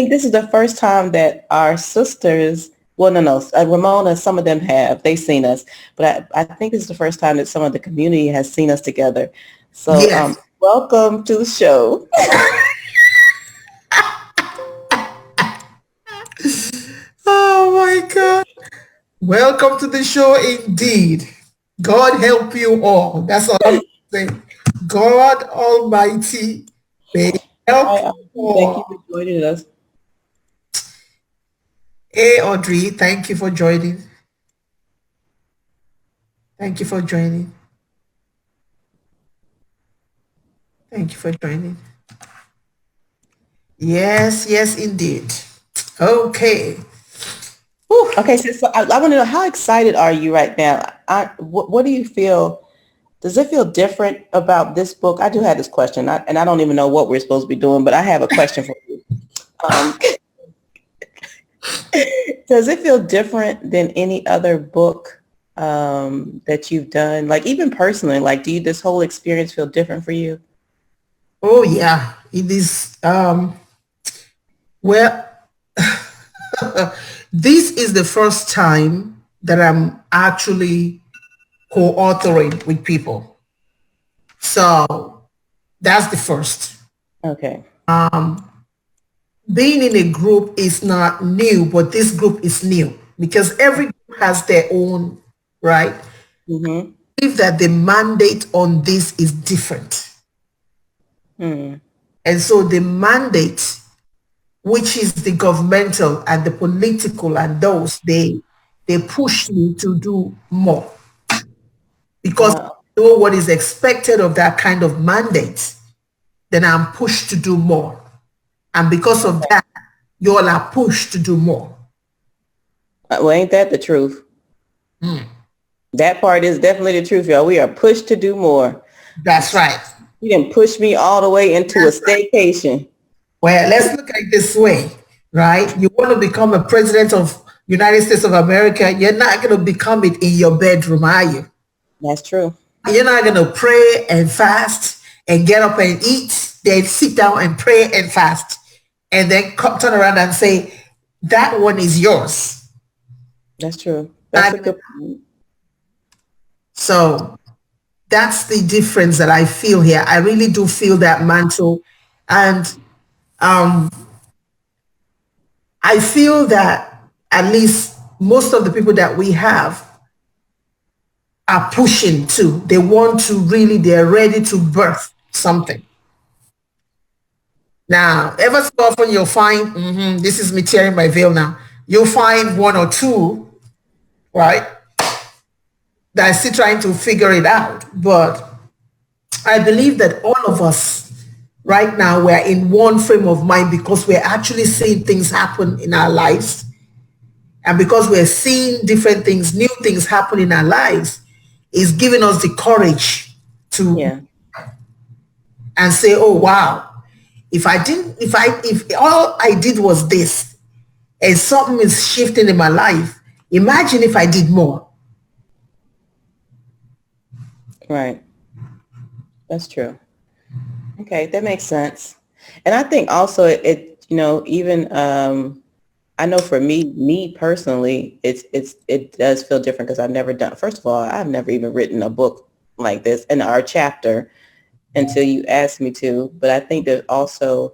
think this is the first time that our sisters, well, no, Ramona, some of them have, they've seen us, but I think this is the first time that some of the community has seen us together. So Yes. welcome to the show. Oh my God. Welcome to the show indeed. God help you all. That's all I'm saying. God Almighty may help Hi, you thank you all. for joining us. Hey Audrey, thank you for joining. Thank you for joining. Thank you for joining. Yes, yes, indeed. Okay. Whew. Okay, so I want to know, how excited are you right now? What do you feel? Does it feel different about this book? I do have this question, and I don't even know what we're supposed to be doing, but I have a question for you. Um, does it feel different than any other book that you've done? Like even personally, like this whole experience feel different for you? Oh yeah, it is. Well, this is the first time that I'm actually co-authoring with people. So that's the first. Okay. Being in a group is not new, but this group is new because every group has their own, right? Mm-hmm. If that the mandate on this is different. Hmm. And so the mandate, which is the governmental and the political and those, they push me to do more because Uh, I know what is expected of that kind of mandate, then I'm pushed to do more. And because of that, you all are pushed to do more. well, ain't that the truth? That part is definitely the truth, y'all. We are pushed to do more. That's right. You didn't push me all the way into a staycation. Well, let's look at it this way, right? You want to become a president of United States of America, you're not going to become it in your bedroom, are you? That's true. You're not going to pray and fast and get up and eat, then sit down and pray and fast, and then turn around and say, that one is yours. That's true. That's Not a gonna- good point. So that's the difference that I feel here. I really do feel that mantle. And um, I feel that at least most of the people that we have are pushing to. They want to really, they're ready to birth something. Now, ever so often you'll find, this is me tearing my veil now, you'll find one or two, right, that are still trying to figure it out. But I believe that all of us right now, we're in one frame of mind because we're actually seeing things happen in our lives. And because we're seeing different things, new things happen in our lives, is giving us the courage to Yeah. and say, oh wow, if all I did was this and something is shifting in my life, imagine if I did more. Right. That's true. Okay, that makes sense. And I think also even I know for me personally, it does feel different because I've never done. First of all, I've never even written a book like this in our chapter until you asked me to. But I think that also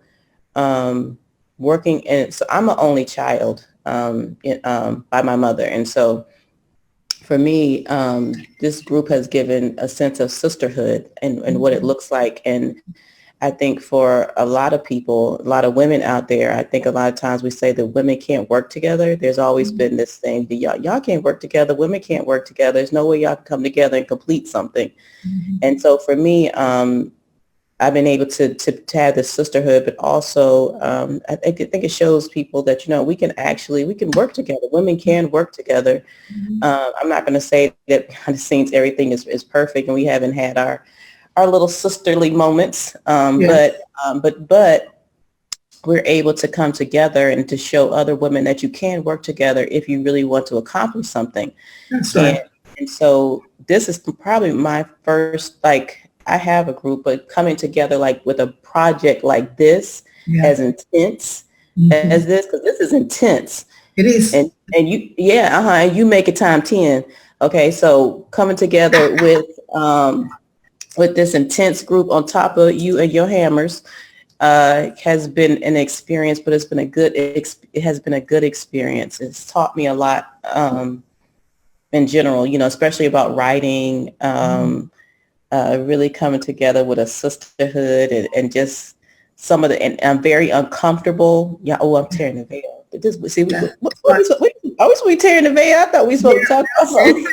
working in. So I'm an only child by my mother, and so for me, this group has given a sense of sisterhood and what it looks like. And I think for a lot of people, a lot of women out there, I think a lot of times we say that women can't work together. There's always been this thing that y'all can't work together. Women can't work together. There's no way y'all can come together and complete something. And so for me, I've been able to have this sisterhood, but also I think it shows people that, we can work together. Women can work together. I'm not going to say that behind the scenes everything is perfect and we haven't had our little sisterly moments, Yeah, but we're able to come together and to show other women that you can work together if you really want to accomplish something. that's And right. and so this is probably my first, like, I have a group, but coming together like with a project like this Yeah. as intense, Mhm. as this, because this is intense. It is. And you, yeah, and you make it time 10. Okay, so coming together with this intense group on top of you and your hammers has been an experience, but it has been a good experience. It's taught me a lot in general, especially about writing, really coming together with a sisterhood and just some of the, and I'm very uncomfortable. Yeah. Oh, I'm tearing the veil. But this, see, Yeah. But are we supposed to be tearing the veil? I thought we yeah, supposed to talk about that's something.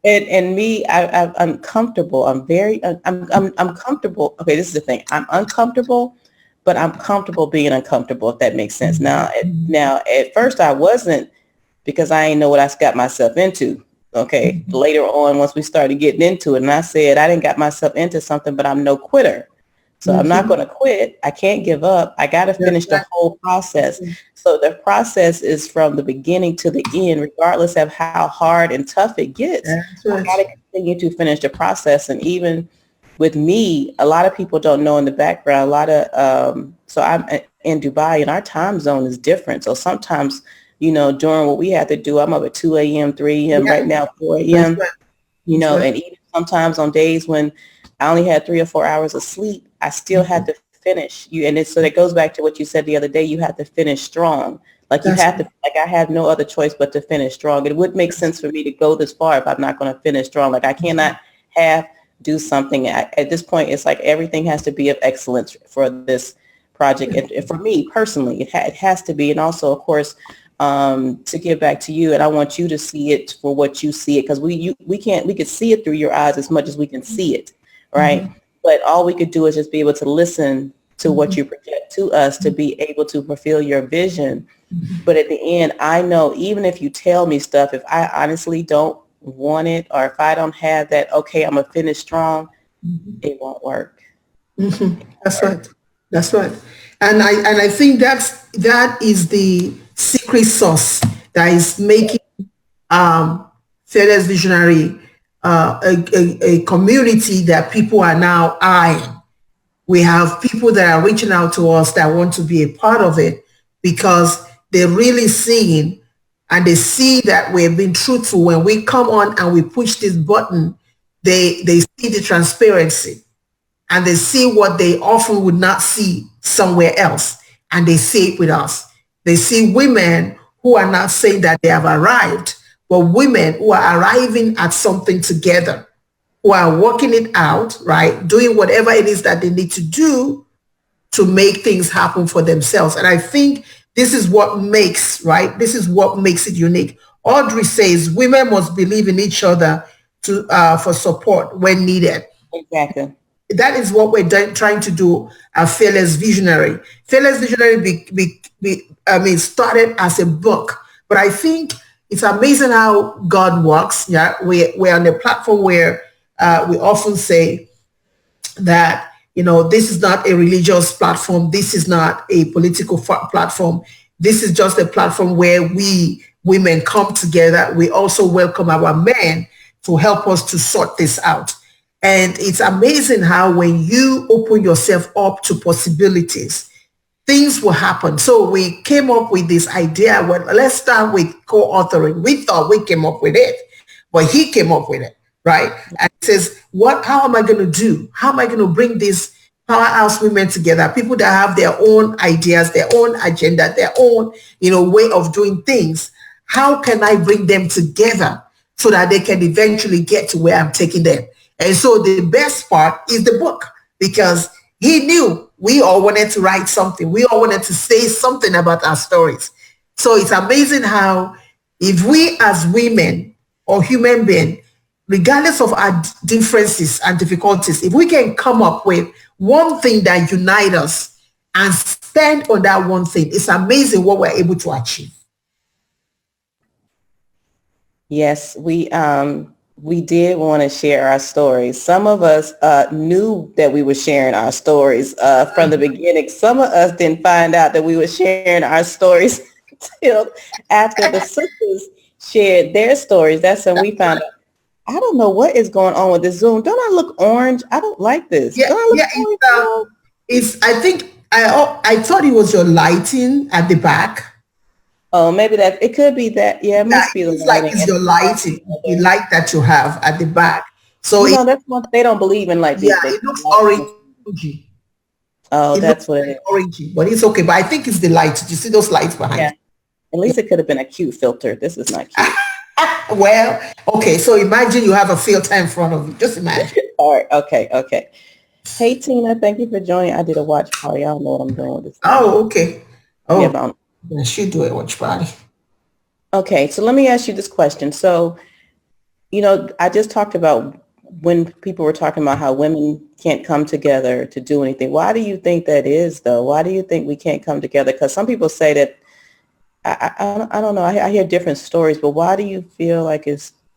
it. And me, I'm comfortable. I'm comfortable. Okay, this is the thing. I'm uncomfortable, but I'm comfortable being uncomfortable, if that makes sense. Now, at first I wasn't, because I ain't know what I got myself into. Okay. Later on, once we started getting into it, and I said, I didn't got myself into something, but I'm no quitter. So I'm not Mhm. going to quit. I can't give up. I got to That's finish the right. whole process. So the process is from the beginning to the end, regardless of how hard and tough it gets. That's I got right. to continue to finish the process. And even with me, a lot of people don't know in the background, a lot of, so I'm in Dubai and our time zone is different. So sometimes, during what we have to do, I'm up at 2 a.m., 3 a.m., Yeah, right now, 4 that's a.m., right. That's right. and even sometimes on days when I only had 3 or 4 hours of sleep, I still had to finish you. And so that goes back to what you said the other day. You have to finish strong. Like you That's have to, like I have no other choice but to finish strong. It would make sense for me to go this far if I'm not going to finish strong. Like I cannot do something at this point. It's like everything has to be of excellence for this project. And for me personally, it has to be. And also, of course, to give back to you, and I want you to see it for what you see it, because we could see it through your eyes as much as we can see it, right? But all we could do is just be able to listen to what you project to us to be able to fulfill your vision. But at the end, I know even if you tell me stuff, if I honestly don't want it, or if I don't have that, okay, I'm gonna finish strong, it won't work. That's right. That's right. And I think that is the secret sauce that is making Fearless Visionary a community that people are now eyeing. We have people that are reaching out to us that want to be a part of it because they're really seeing and they see that we're being truthful. When we come on and we push this button, they see the transparency and they see what they often would not see somewhere else, and they see it with us. They see women who are not saying that they have arrived, but women who are arriving at something together, who are working it out, right? Doing whatever it is that they need to do to make things happen for themselves. And I think this is what makes, right? This is what makes it unique. Audrey says women must believe in each other to for support when needed. Exactly. That is what we're trying to do at Fearless Visionary. Fearless Visionary started as a book, but I think it's amazing how God works. Yeah, we're on a platform where we often say that, this is not a religious platform. This is not a political platform. This is just a platform where we women come together. We also welcome our men to help us to sort this out. And it's amazing how when you open yourself up to possibilities, things will happen. So we came up with this idea. Well, let's start with co-authoring. We thought we came up with it, but he came up with it, right? And he says, how am I going to do? How am I going to bring these powerhouse women together? People that have their own ideas, their own agenda, their own, way of doing things. How can I bring them together so that they can eventually get to where I'm taking them? And so the best part is the book, because he knew we all wanted to write something. We all wanted to say something about our stories. So it's amazing how if we as women or human beings, regardless of our differences and difficulties, if we can come up with one thing that unites us and stand on that one thing, it's amazing what we're able to achieve. Yes, we did want to share our stories. Some of us knew that we were sharing our stories from the beginning. Some of us didn't find out that we were sharing our stories until after the sisters shared their stories. That's when we found out. I don't know what is going on with this Zoom. Don't I look orange? I don't like this. Yeah, Don't I look yeah. orange? It's I think I thought it was your lighting at the back. Oh, maybe that it could be that. Yeah, it Yeah, must be it the looks like lighting it's and your lighting, the other. light that you have at the back. So You know, that's one they don't believe in like yeah, they it looks lights. orangey. Oh, It looks that's what it like is. orangey, but it's okay. But I think it's the light. You see those lights behind Yeah. you? At least it could have been a cute filter. This is not cute. Well, okay. So imagine you have a filter in front of you. Just imagine. All right. Okay. Okay. Hey Tina, thank you for joining. I did a watch party. I don't know what I'm doing with this thing. Oh, okay. Yeah, Oh, but I should do a watch party. okay. So let me ask you this question. So, I just talked about when people were talking about how women can't come together to do anything. Why do you think that is, though? Why do you think we can't come together? Because some people say that I don't know. I hear different stories, but why do you feel like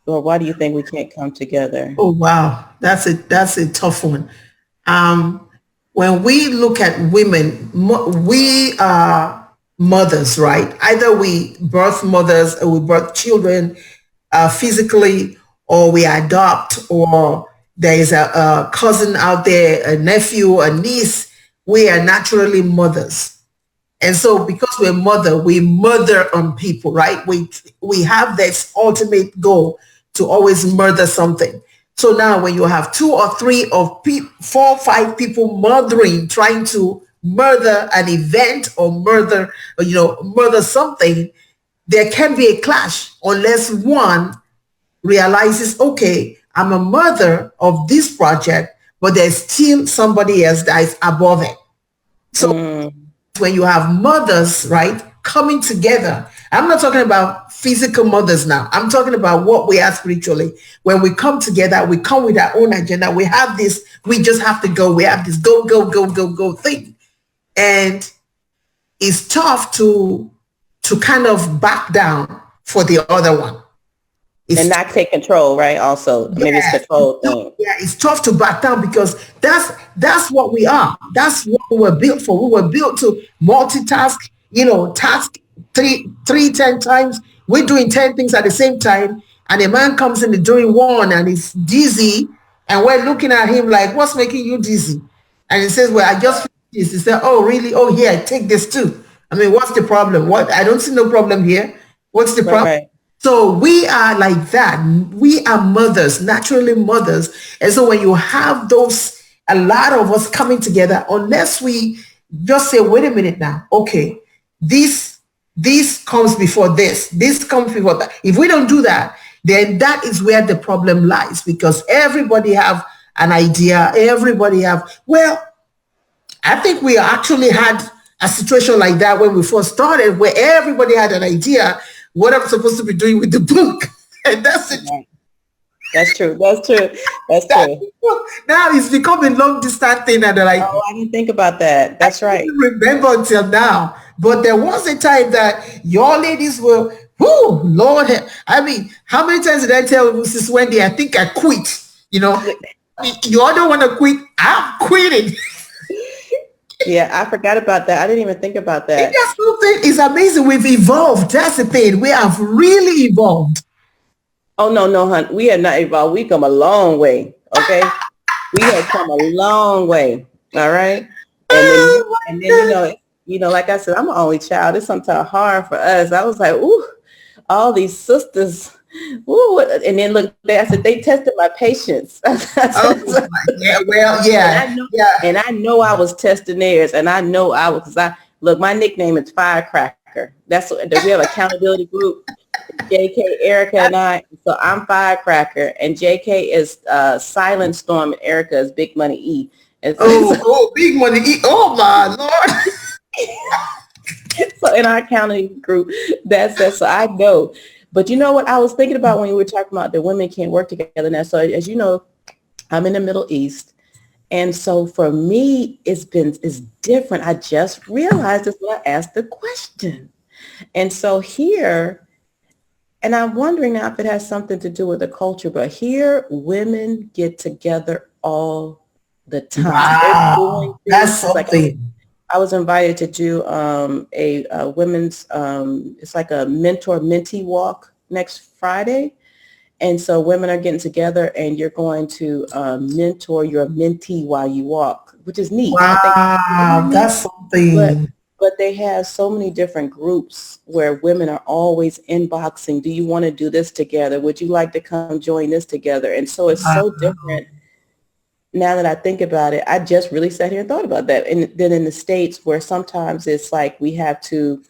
or why do you think we can't come together? Oh, wow. That's a tough one. Um, when we look at women, we are mothers, right? Either we birth mothers or we birth children physically, or we adopt, or there is a cousin out there, a nephew, a niece. We are naturally mothers. And so because we're mother, we murder on people, right? We have this ultimate goal to always murder something. So now when you have two or three of four, five people murdering, trying to murder an event or murder something, there can be a clash unless one realizes, okay, I'm a mother of this project, but there's still somebody else that is above it. So Mm, when you have mothers, right, coming together. I'm not talking about physical mothers now. I'm talking about what we are spiritually. When we come together, we come with our own agenda. We have this, we just have to go. We have this go, go, go, go, go thing. And it's tough to kind of back down for the other one. and It's not take control, right? Also, maybe it's yeah, control thing. it's tough to back down because that's what we are. That's what we were built for. We were built to multitask, task three, 10 times. We're doing 10 things at the same time. And a man comes in and doing one and he's dizzy. And we're looking at him like, what's making you dizzy? And he says, well, I just finished this. He said, oh, really? Oh, here, take this too. I mean, what's the problem? What? I don't see no problem here. What's the problem? Right. So we are like that. We are mothers, naturally mothers. And so when you have a lot of us coming together, unless we just say, wait a minute now, okay, this comes before this comes before that. If we don't do that, then that is where the problem lies because everybody have an idea. Well, I think we actually had a situation like that when we first started where everybody had an idea what I'm supposed to be doing with the book. And that's it. Right. That's true. That's true. That's true. Now it's become a long distance thing and they're like, Oh, I didn't think about that. That's I right. didn't remember until now. But there was a time that your ladies were, whoo, Lord, I mean, how many times did I tell Mrs. Wendy, I think I quit, You all don't want to quit, I'm quitting. Yeah, I forgot about that. I didn't even think about that. That's something is amazing. We've evolved. That's the thing. We have really evolved. Oh, no, no, hon. We have not evolved. We come a long way. Okay. We have come a long way. All right. And then, like I said, I'm an only child. It's sometimes hard for us. I was like, ooh, all these sisters. Ooh, and then look, I said, they tested my patience. Oh, yeah, well, yeah, yeah. And I know I was testing theirs, and I know I was, because look, my nickname is Firecracker. That's what we have accountability group, JK, Erica, and I. So I'm Firecracker, and JK is Silent Storm, and Erica is Big Money E. And so, Big Money E. Oh my Lord. So in our accountability group, that's so I know. But you know what I was thinking about when you were talking about the women can't work together now. So as you know, I'm in the Middle East. And so for me, it's different. I just realized this when I asked the question. And so here, and I'm wondering now if it has something to do with the culture, but here women get together all the time. Wow, that's something. I was invited to do a women's, it's like a mentor-mentee walk next Friday. And so women are getting together and you're going to mentor your mentee while you walk, which is neat. I think it's really Wow, neat. that's But something. but they have so many different groups where women are always inboxing. Do you want to do this together? Would you like to come join this together? And so it's so Wow. different now that I think about it. I just really sat here and thought about that. And then in the States where sometimes it's like we have to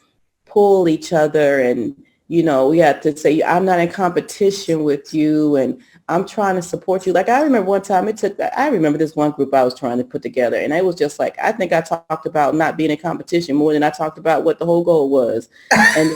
pull each other and, we have to say, I'm not in competition with you and I'm trying to support you. Like I remember one time I remember this one group I was trying to put together and it was just like, I think I talked about not being in competition more than I talked about what the whole goal was. And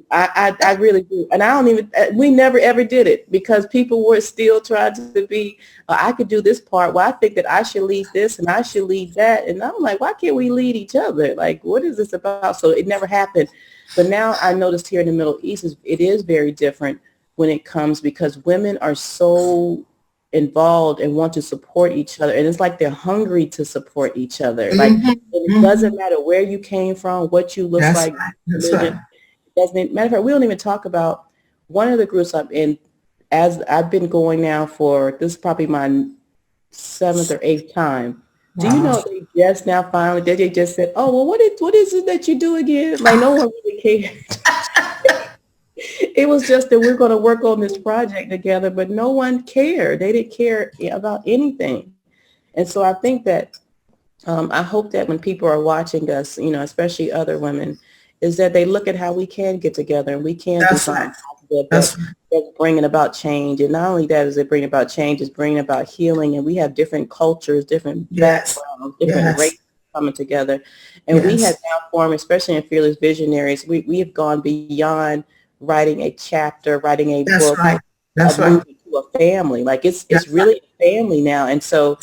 I really do. And I don't even, we never ever did it because people were still trying to be, I could do this part. Well, I think that I should lead this and I should lead that. And I'm like, why can't we lead each other? Like, what is this about? So it never happened. But now I noticed here in the Middle East, it is very different when it comes because women are so involved and want to support each other. And it's like they're hungry to support each other. Like, Mhm, and it doesn't mhm. matter where you came from, what you look That's like, right. That's religion. right. It doesn't matter of fact, we don't even talk about one of the groups I'm in as I've been going now for, this is probably my seventh or eighth time. Do you Wow. know they just now finally they just said, oh well what is it that you do again? Like no one really cared. It was just that we're going to work on this project together, but no one cared. They didn't care about anything. And so I think that I hope that when people are watching us, especially other women, is that they look at how we can get together and we can do That's right. something positive That's right. that's bringing about change. And not only that is it bringing about change, it's bringing about healing. And we have different cultures, different Yes. backgrounds, different Yes. races coming together. And we have Yes. now formed, especially in Fearless Visionaries, we have gone beyond writing a chapter, writing a That's book, right. That's of right. moving to a family. Like it's That's right. really a family now. And so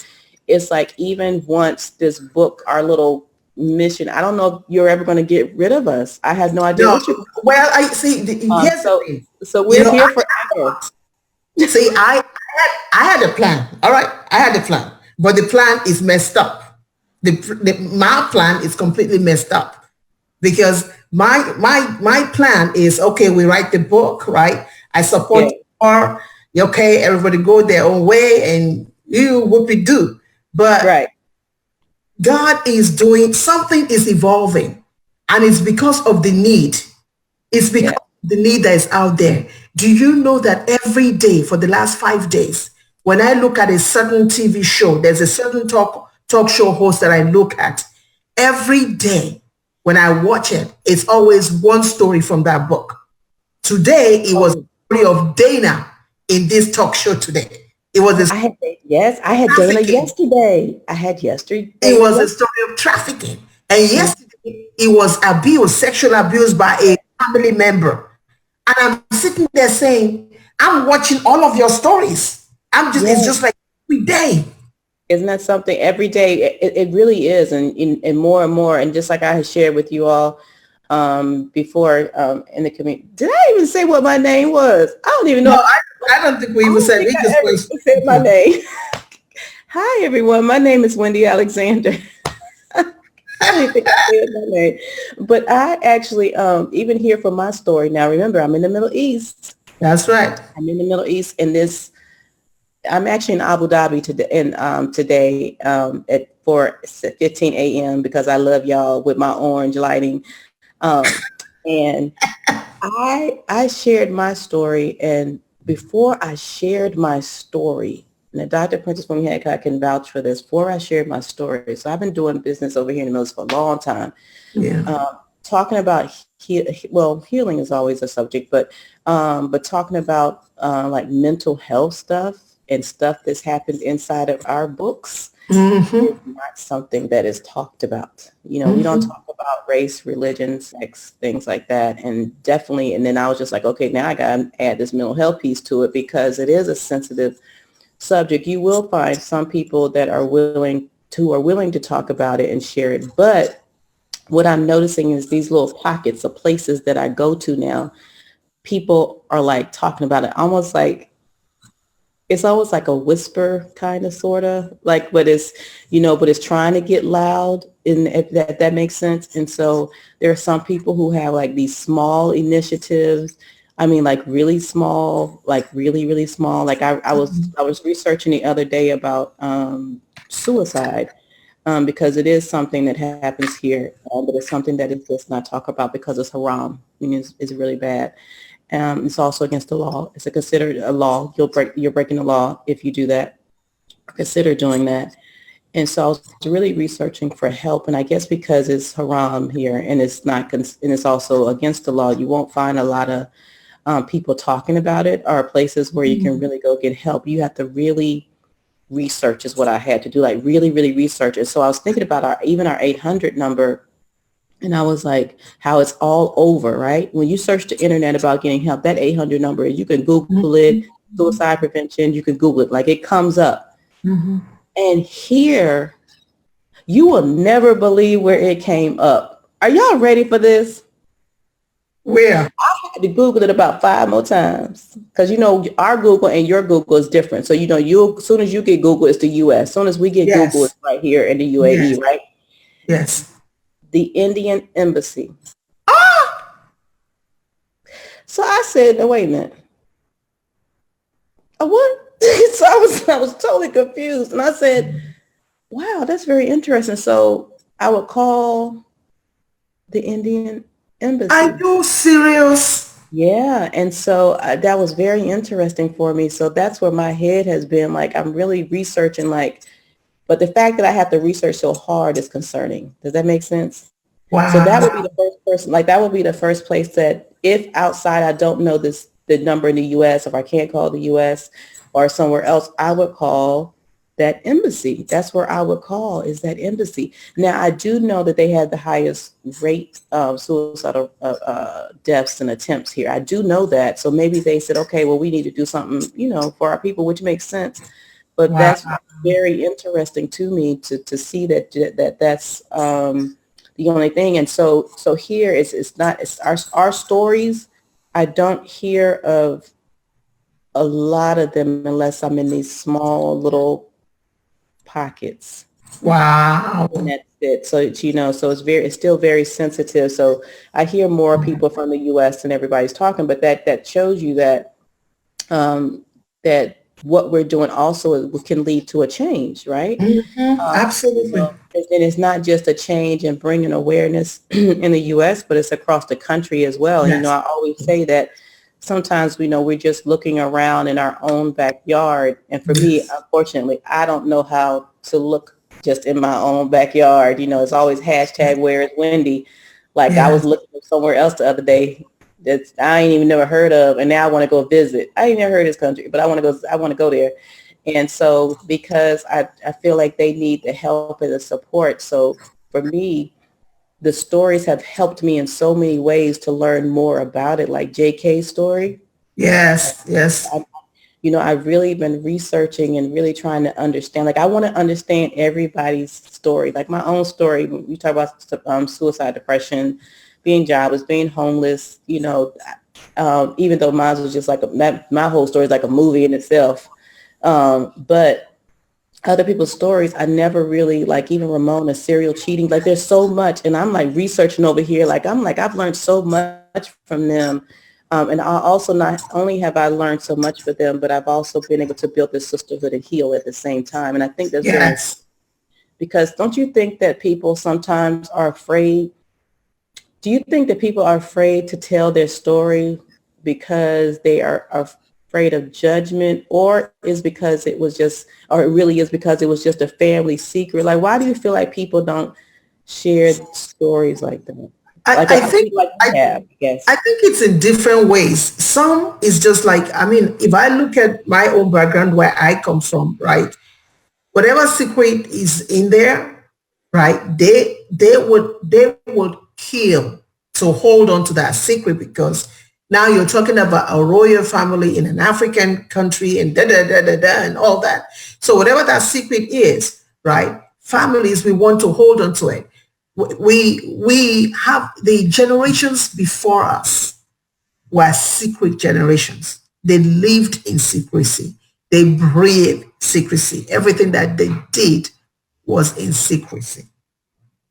it's like even once this book, our little mission, I don't know if you're ever going to get rid of us. I have no idea No, what you're well, I see. Here's the so thing. so You we're know, here forever. see, I had a plan. All right, I had a plan, but the plan is messed up. My plan is completely messed up because my plan is okay. We write the book, right? I Yeah. support her. Okay, everybody go their own way, and you what we do. But Right. God is doing something is evolving, and it's because of the need. It's because Yeah. of the need that is out there. Do you know that every day for the last 5 days, when I look at a certain TV show, there's a certain talk show host that I look at every day. When I watch it, it's always one story from that book. Today, it was Oh, the story of Dana in this talk show today. It was a I had yes, I had Dana trafficking. yesterday. I had yesterday It Dana was a yesterday. story of trafficking. And yesterday, it was abuse, sexual abuse by a family member. And I'm sitting there saying, I'm watching all of your stories. It's Yes. just like every day. Isn't that something every day? It really is. And more and more. And just like I had shared with you all before in the community. Did I even say what my name was? I don't even No, know. I don't think we I even don't said, think we I just ever was said my speaking. name. Hi, everyone. My name is Wendy Alexander. I don't even think I said my name. But I actually, even here for my story, now remember, I'm in the Middle East. That's right. I'm in the Middle East and I'm actually in Abu Dhabi today at 4:15 a.m. because I love y'all with my orange lighting. Um, and I shared my story, and before I shared my story, and Dr. Princess Fumi Hancock can vouch for this, before I shared my story, so I've been doing business over here in the Middle East for a long time, Yeah. talking about, healing is always a subject, but talking about like mental health stuff and stuff that's happened inside of our books Mm-hmm. is not something that is talked about. We don't Mm-hmm. talk about race, religion, sex, things like that. And definitely, and then I was just like, okay, now I got to add this mental health piece to it because it is a sensitive subject. You will find some people that are willing to talk about it and share it. But what I'm noticing is these little pockets of places that I go to now, people are like talking about it almost like it's always like a whisper kind of sort of like, but it's trying to get loud, and if that makes sense. And so there are some people who have like these small initiatives, I mean, like really small, like really, really small. Like I was researching the other day about suicide because it is something that happens here, but it's something that is just not talked about because it's haram. I mean, it's really bad. It's also against the law. It's a considered a law. You're breaking the law if you do that. Consider doing that. And so I was really researching for help, and I guess because it's haram here and it's not, and it's also against the law, you won't find a lot of people talking about it or places where you can really go get help. You have to really research is what I had to do, like really, really research it. So I was thinking about even our 800 number, and I was like, how it's all over, right? When you search the internet about getting help, that 800 number, you can Google it, suicide prevention, you can Google it, like it comes up. And here, you will never believe where it came up. Are y'all ready for this? Where? I had to Google it about 5 more times because our Google and your Google is different. So you as soon as you get Google, it's the U.S. As soon as we get Google, Yes. it's right here in the UAE, Yes. right? Yes. The Indian Embassy. Ah! So I said, no, wait a minute. What? So I was totally confused, and I said, wow, that's very interesting. So I would call the Indian Are Embassy. you serious? Yeah, and so that was very interesting for me. So that's where my head has been. Like I'm really researching, like, but the fact that I have to research so hard is concerning. Does that make sense? So that would be Wow. the first person, like that would be the first place that if outside I don't know the number in the U.S., if I can't call the U.S. or somewhere else, I would call that embassy. That's where I would call is that embassy. Now I do know that they have the highest rate of suicidal deaths and attempts here. I do know that. So maybe they said, okay, well, we need to do something, for our people, which makes sense. But Wow. that's very interesting to me to see that's the only thing. And so here it's not, it's our stories. I don't hear of a lot of them unless I'm in these small little pockets. And Wow. that's it. So so it's still very sensitive. So I hear more people from the US and everybody's talking, but that shows you that what we're doing also can lead to a change, right? Absolutely. And it's not just a change in bringing awareness in the U.S., but it's across the country as well. Yes. I always say that sometimes we know we're just looking around in our own backyard. And for me, Yes. unfortunately, I don't know how to look just in my own backyard. It's always hashtag where is Wendy. Like I was Yes. looking somewhere else the other day that I ain't even never heard of, and now I want to go visit. I ain't never heard of this country, but I want to go. I want to go there. And so because I feel like they need the help and the support. So for me, the stories have helped me in so many ways to learn more about it, like JK's story. Yes. Yes. I, I've really been researching and really trying to understand. Like I want to understand everybody's story, like my own story. When we talk about suicide, depression, being jobless, being homeless, even though mine was just like my whole story is like a movie in itself. But other people's stories, I never really, like even Ramona, serial cheating, like there's so much. And I'm like researching over here. I've learned so much from them. And I also not only have I learned so much for them, but I've also been able to build this sisterhood and heal at the same time. And I think that's very important Yes. because don't you think that people sometimes are afraid? Do you think that people are afraid to tell their story because they are afraid of judgment, or is because it was just, or it really is because it was just a family secret? Like, why do you feel like people don't share stories like that? I think Like I you have, I guess. I think it's in different ways. Some is just like, I mean, if I look at my own background where I come from, right? Whatever secret is in there, right? They would kill to hold on to that secret because now you're talking about a royal family in an African country and da da da da da and all that. So whatever that secret is, right? Families, we want to hold on to it. We have the generations before us were secret generations. They lived in secrecy. They breathed secrecy. Everything that they did was in secrecy.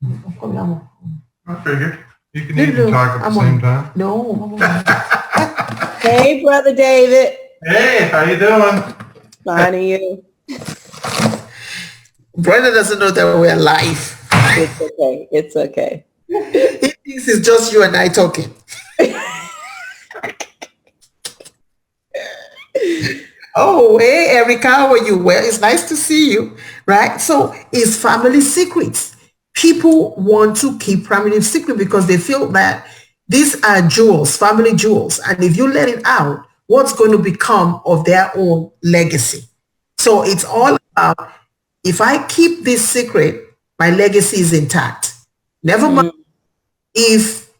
I figured you can eat and talk at the same time. No. Hey, Brother David. Hey, how you doing? Fine, and you? Brother doesn't know that we're live. It's okay. It's okay. He thinks it's just you and I talking. Oh, hey, Erica, how are you? Well, it's nice to see you, right? So it's family secrets. People want to keep family secret because they feel that these are jewels, family jewels. And if you let it out, what's going to become of their own legacy? So it's all about, if I keep this secret, my legacy is intact. Never mind Mm, if,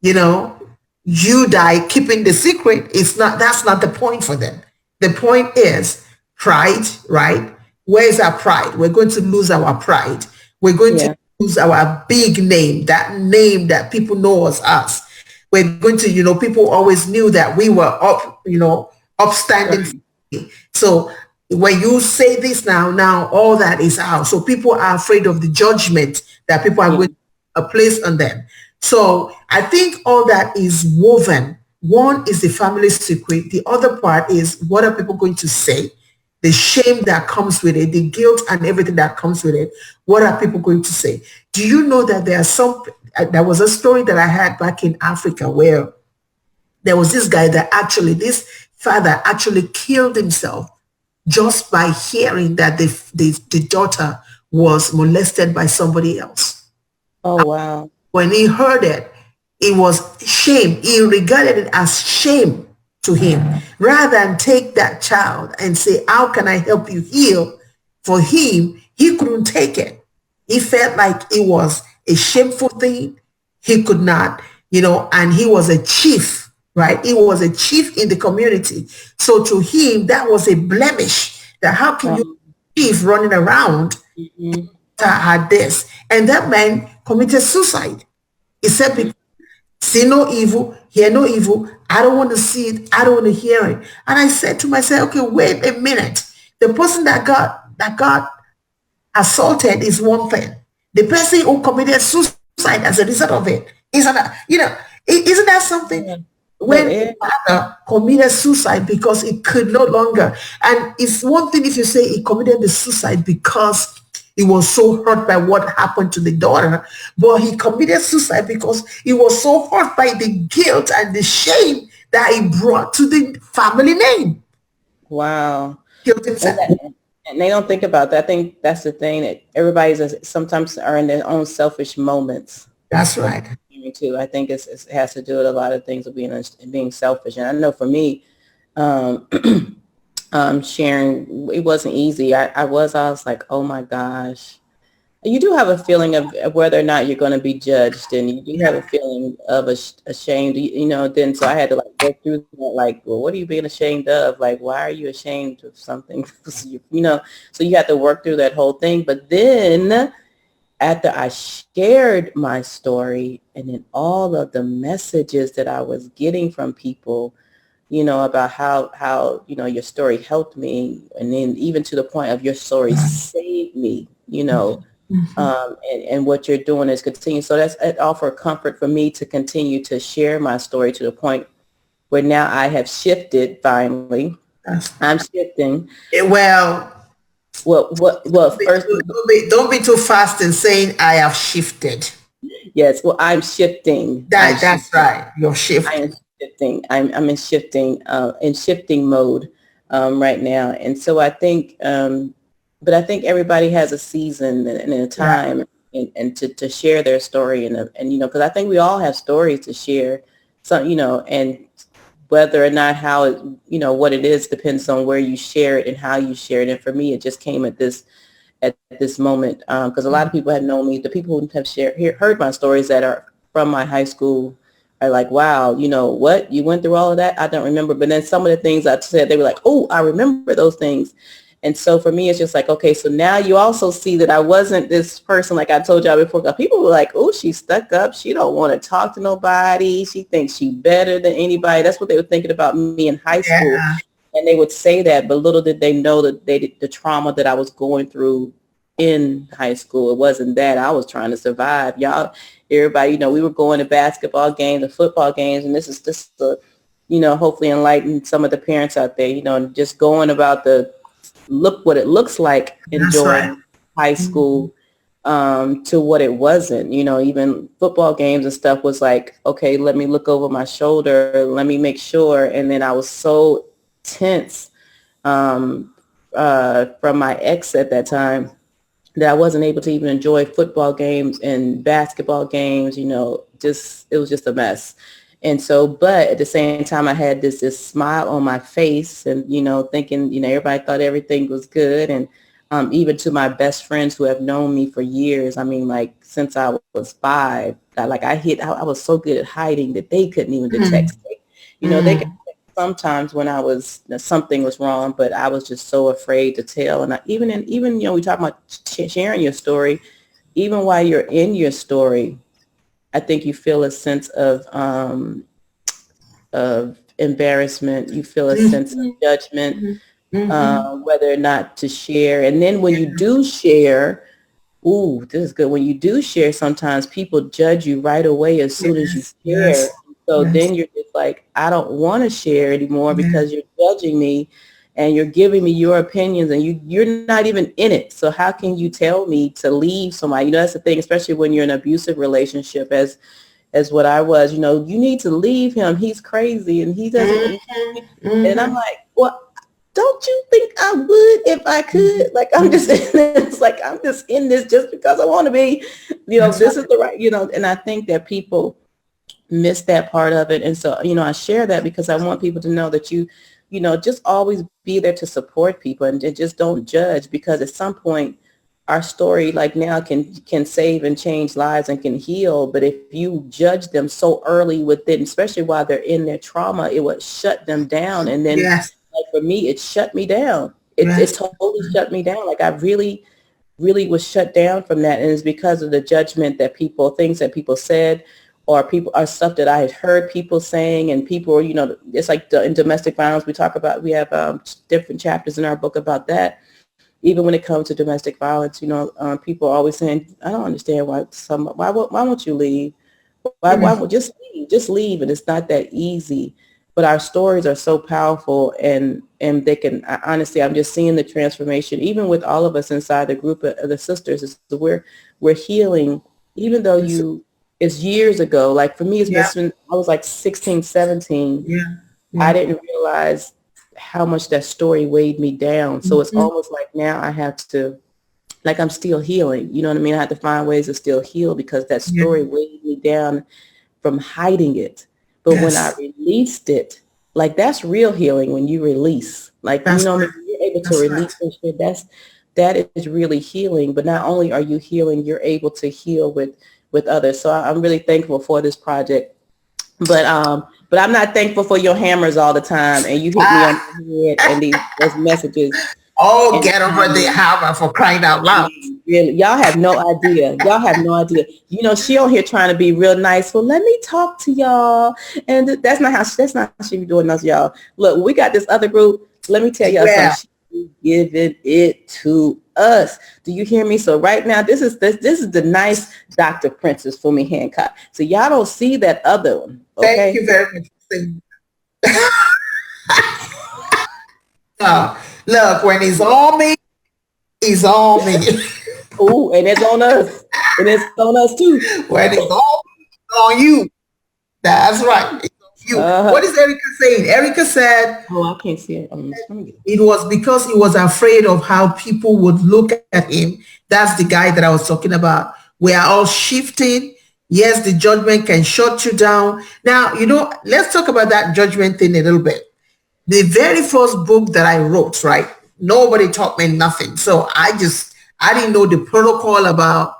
you know, you die keeping the secret. It's not, that's not the point for them. The point is pride, right? Where is our pride? We're going to lose our pride. We're going to yeah. lose our big name that people know as. We're going to, people always knew that we were upstanding. Right. So when you say this now all that is out. So people are afraid of the judgment that people are Yeah. going to place on them. So I think all that is woven. One is the family secret. The other part is, what are people going to say? The shame that comes with it, the guilt and everything that comes with it. What are people going to say? Do you know that there was a story that I had back in Africa where there was this guy that this father actually killed himself just by hearing that the daughter was molested by somebody else. Oh, wow. When he heard it, it was shame. He regarded it as shame to him. Rather than take that child and say, how can I help you heal? For him, he couldn't take it. He felt like it was a shameful thing. He could not, and he was a chief, right? He was a chief in the community. So to him, that was a blemish. That how can you chief running around Mm-hmm. had this? And that man committed suicide. He said, Mm-hmm. see no evil, hear no evil. I don't want to see it. I don't want to hear it. And I said to myself, okay, wait a minute. The person that got assaulted is one thing. The person who committed suicide as a result of it is another. Isn't that something? Yeah. That When is. father committed suicide because he could no longer, and it's one thing if you say he committed the suicide because he was so hurt by what happened to the daughter, but he committed suicide because he was so hurt by the guilt and the shame that he brought to the family name. Wow. Killed And, himself. and they don't think about that. I think that's the thing that sometimes are in their own selfish moments. That's right. Me too. I think it has to do with a lot of things of being selfish. And I know for me, um, sharing, it wasn't easy. I was like, oh my gosh. You do have a feeling of whether or not you're going to be judged, and you do have a feeling of ashamed, then so I had to like work through that, like, well, what are you being ashamed of? Like, why are you ashamed of something? So you have to work through that whole thing. But then after I shared my story and then all of the messages that I was getting from people, about how, your story helped me. And then even to the point of your story saved me, and what you're doing is continue. So that's it offer comfort for me to continue to share my story to the point where now I have shifted finally. I'm shifting. Well, Well, first, don't be too fast in saying I have shifted. yes, well, I'm shifting. That's right. Your I shift. am shifting. I'm in shifting mode right now. And so I think, but I think everybody has a season and a Yeah. time and to share their story and because I think we all have stories to share. So, and whether or not how it, what it is depends on where you share it and how you share it. And for me, it just came at this moment because a lot of people had known me. The people who have heard my stories that are from my high school are like, wow, what? You went through all of that? I don't remember. But then some of the things I said, they were like, oh, I remember those things. And so for me, it's just like, okay, so now you also see that I wasn't this person like I told y'all before. People were like, oh, she's stuck up. She don't want to talk to nobody. She thinks she's better than anybody. That's what they were thinking about me in high school. Yeah. And they would say that, but little did they know that the trauma that I was going through in high school. It wasn't that. I was trying to survive. Y'all, everybody, we were going to basketball games and football games, and this is just hopefully enlighten some of the parents out there, just going about the look what it looks like That's right. enjoying high school to what it wasn't. Even football games and stuff was like, okay, let me look over my shoulder, let me make sure. And then I was so tense from my ex at that time that I wasn't able to even enjoy football games and basketball games, just, it was just a mess. And so, but at the same time, I had this smile on my face and, thinking, everybody thought everything was good. And even to my best friends who have known me for years, I mean, like since I was 5, I was so good at hiding that they couldn't even detect me. They could sometimes when something was wrong, but I was just so afraid to tell. And even we talk about sharing your story, even while you're in your story, I think you feel a sense of embarrassment. You feel a sense of judgment, whether or not to share. And then when you do share, ooh, this is good. When you do share, sometimes people judge you right away as soon as you share. So then you're just like, I don't want to share anymore because you're judging me and you're giving me your opinions and you're not even in it. So how can you tell me to leave somebody? That's the thing, especially when you're in an abusive relationship as what I was, you need to leave him. He's crazy and he doesn't. And I'm like, well, don't you think I would if I could? Like, I'm just in this, I'm just in this just because I want to be, this is the right, and I think that people miss that part of it. And so, I share that because I want people to know that just always be there to support people and just don't judge, because at some point our story like now can save and change lives and can heal. But if you judge them so early within, especially while they're in their trauma, it would shut them down. And then like for me, it shut me down. It totally shut me down. Like I really, really was shut down from that. And it's because of the judgment that things that people said, or stuff that I had heard people saying, and people, it's like in domestic violence, we have different chapters in our book about that. Even when it comes to domestic violence, people are always saying, I don't understand why won't you leave? Why won't just leave? And it's not that easy. But our stories are so powerful, and they can, honestly, I'm just seeing the transformation, even with all of us inside the group of the sisters, we're healing, even though it's years ago. Like for me, it's been, I was like 16, 17. I didn't realize how much that story weighed me down. So it's almost like now I have to, like I'm still healing. You know what I mean? I have to find ways to still heal because that story weighed me down from hiding it. But when I released it, like that's real healing when you release. Like, when you're able to release this shit, that is really healing. But not only are you healing, you're able to heal with others. So I'm really thankful for this project. But I'm not thankful for your hammers all the time, and you hit me on the head and those messages. Oh, and get over the hammer, for crying out loud. Really, y'all have no idea. She on here trying to be real nice. Well, let me talk to y'all, and that's not how she be doing us, y'all. Look, we got this other group. Let me tell y'all something. She's giving it to us. Do you hear me? So right now, this is the nice Dr. Princess Fumi Hancock. So y'all don't see that other one. Okay? Thank you very much. Look, when he's on me, he's on me. Ooh, and it's on us. And it's on us too. When it's on you. That's right. You. What is Erica saying? Erica said, I can't see it. It was because he was afraid of how people would look at him. That's the guy that I was talking about. We are all shifting. Yes, the judgment can shut you down. Now, let's talk about that judgment thing a little bit. The very first book that I wrote, right? Nobody taught me nothing. So I didn't know the protocol about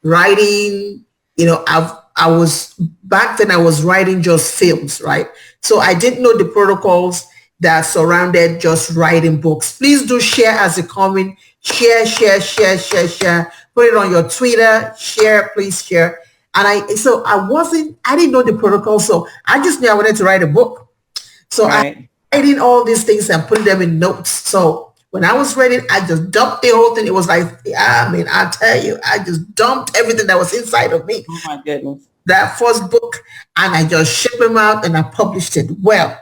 writing. I was back then I was writing just films, right? So I didn't know the protocols that surrounded just writing books. Please do share as a comment. Share. Put it on your Twitter. Share, please share. And I didn't know the protocol. So I just knew I wanted to write a book. So I writing all these things and putting them in notes. So when I was ready, I just dumped the whole thing. It was like, I tell you, I just dumped everything that was inside of me. Oh my goodness. That first book, and I just shipped them out and I published it. Well,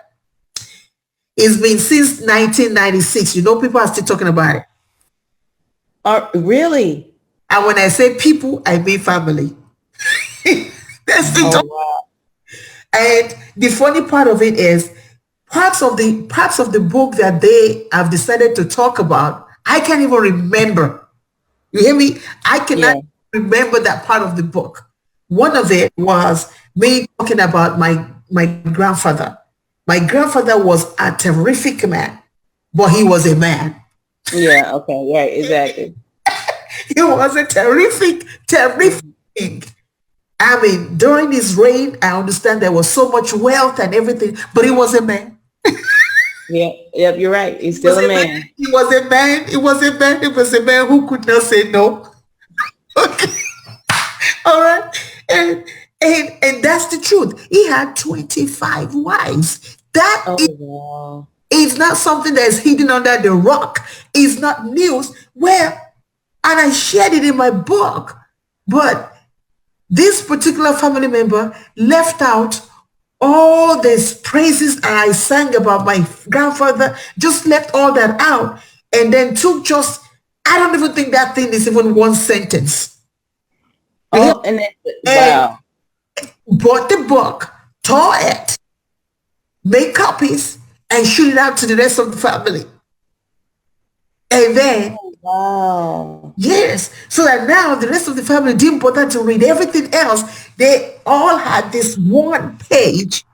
It's been since 1996. You know, people are still talking about it. Really? And when I say people, I mean family. That's Oh, the wow. And the funny part of it is parts of the book that they have decided to talk about, I can't even remember. You hear me? I cannot Yeah. remember that part of the book. One of it was me talking about my grandfather. My grandfather was a terrific man, but he was a man. Yeah. Okay. Right. Exactly. He was a terrific Mhm. king. I mean, during his reign, I understand there was so much wealth and everything, but he was a man. Yeah. Yep. You're right. He's He was still a a man. man. He was a man. He was a man. He was a man who could not say no. Okay. All right. And and that's the truth. He had 25 wives. That Oh, wow. is not something that is hidden under the rock. It's not news. Well, and I shared it in my book. But this particular family member left out all these praises I sang about my grandfather, just left all that out and then took just, I don't even think that thing is even one sentence. You hear? Oh, and then, And wow. bought the book, tore it, make copies, and shoot it out to the rest of the family. And then, Oh, wow. yes, so that now the rest of the family didn't bother to read everything else. They all had this one page.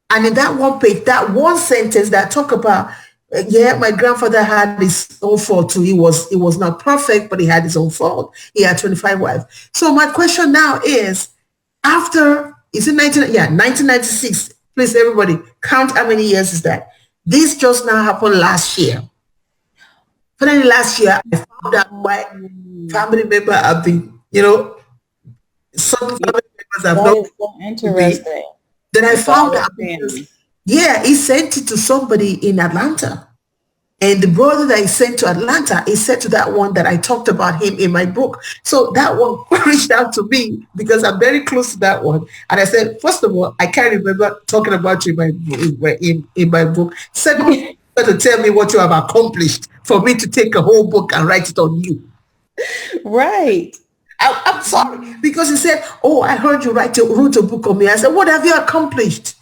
And in that one page, that one sentence that talk about, yeah, my grandfather had his own fault too. He was not perfect, but he had his own fault. He had 25 wives. So my question now is, after, is it 1996? Please, everybody, count how many years is that? This just now happened last year. Finally, last year, I found out why Mm. family member have been, some Yeah, family members have that not is so to me. interesting. Then I It's all found the out because, family. yeah, he sent it to somebody in Atlanta. And the brother that he sent to Atlanta, he said to that one that I talked about him in my book. So that one reached out to me because I'm very close to that one. And I said, first of all, I can't remember talking about you in my book. Second, you have to tell me what you have accomplished for me to take a whole book and write it on you. Right. I'm sorry because he said, oh, I heard you wrote a book on me. I said, what have you accomplished?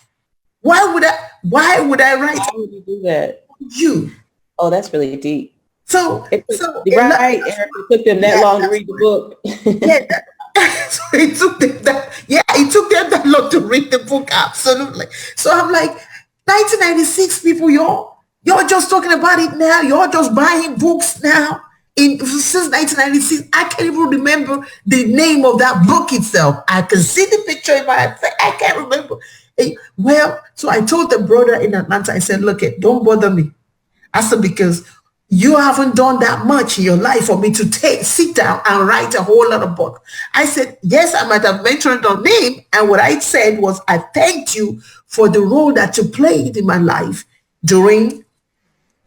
Why would I write Why would you do that? on you? Oh, that's really deep. So, It took, so, right, Eric, it took them that yeah, long to that's read the why. book. Yeah, so it took them that long to read the book, absolutely. So I'm like, 1996 people, you're just talking about it now. You're just buying books now. Since 1996, I can't even remember the name of that book itself. I can see the picture in my face. I can't remember. Well, so I told the brother in Atlanta, I said, look, don't bother me. I said, because you haven't done that much in your life for me to sit down and write a whole lot of book. I said, yes, I might have mentioned your name. And what I said was, I thanked you for the role that you played in my life during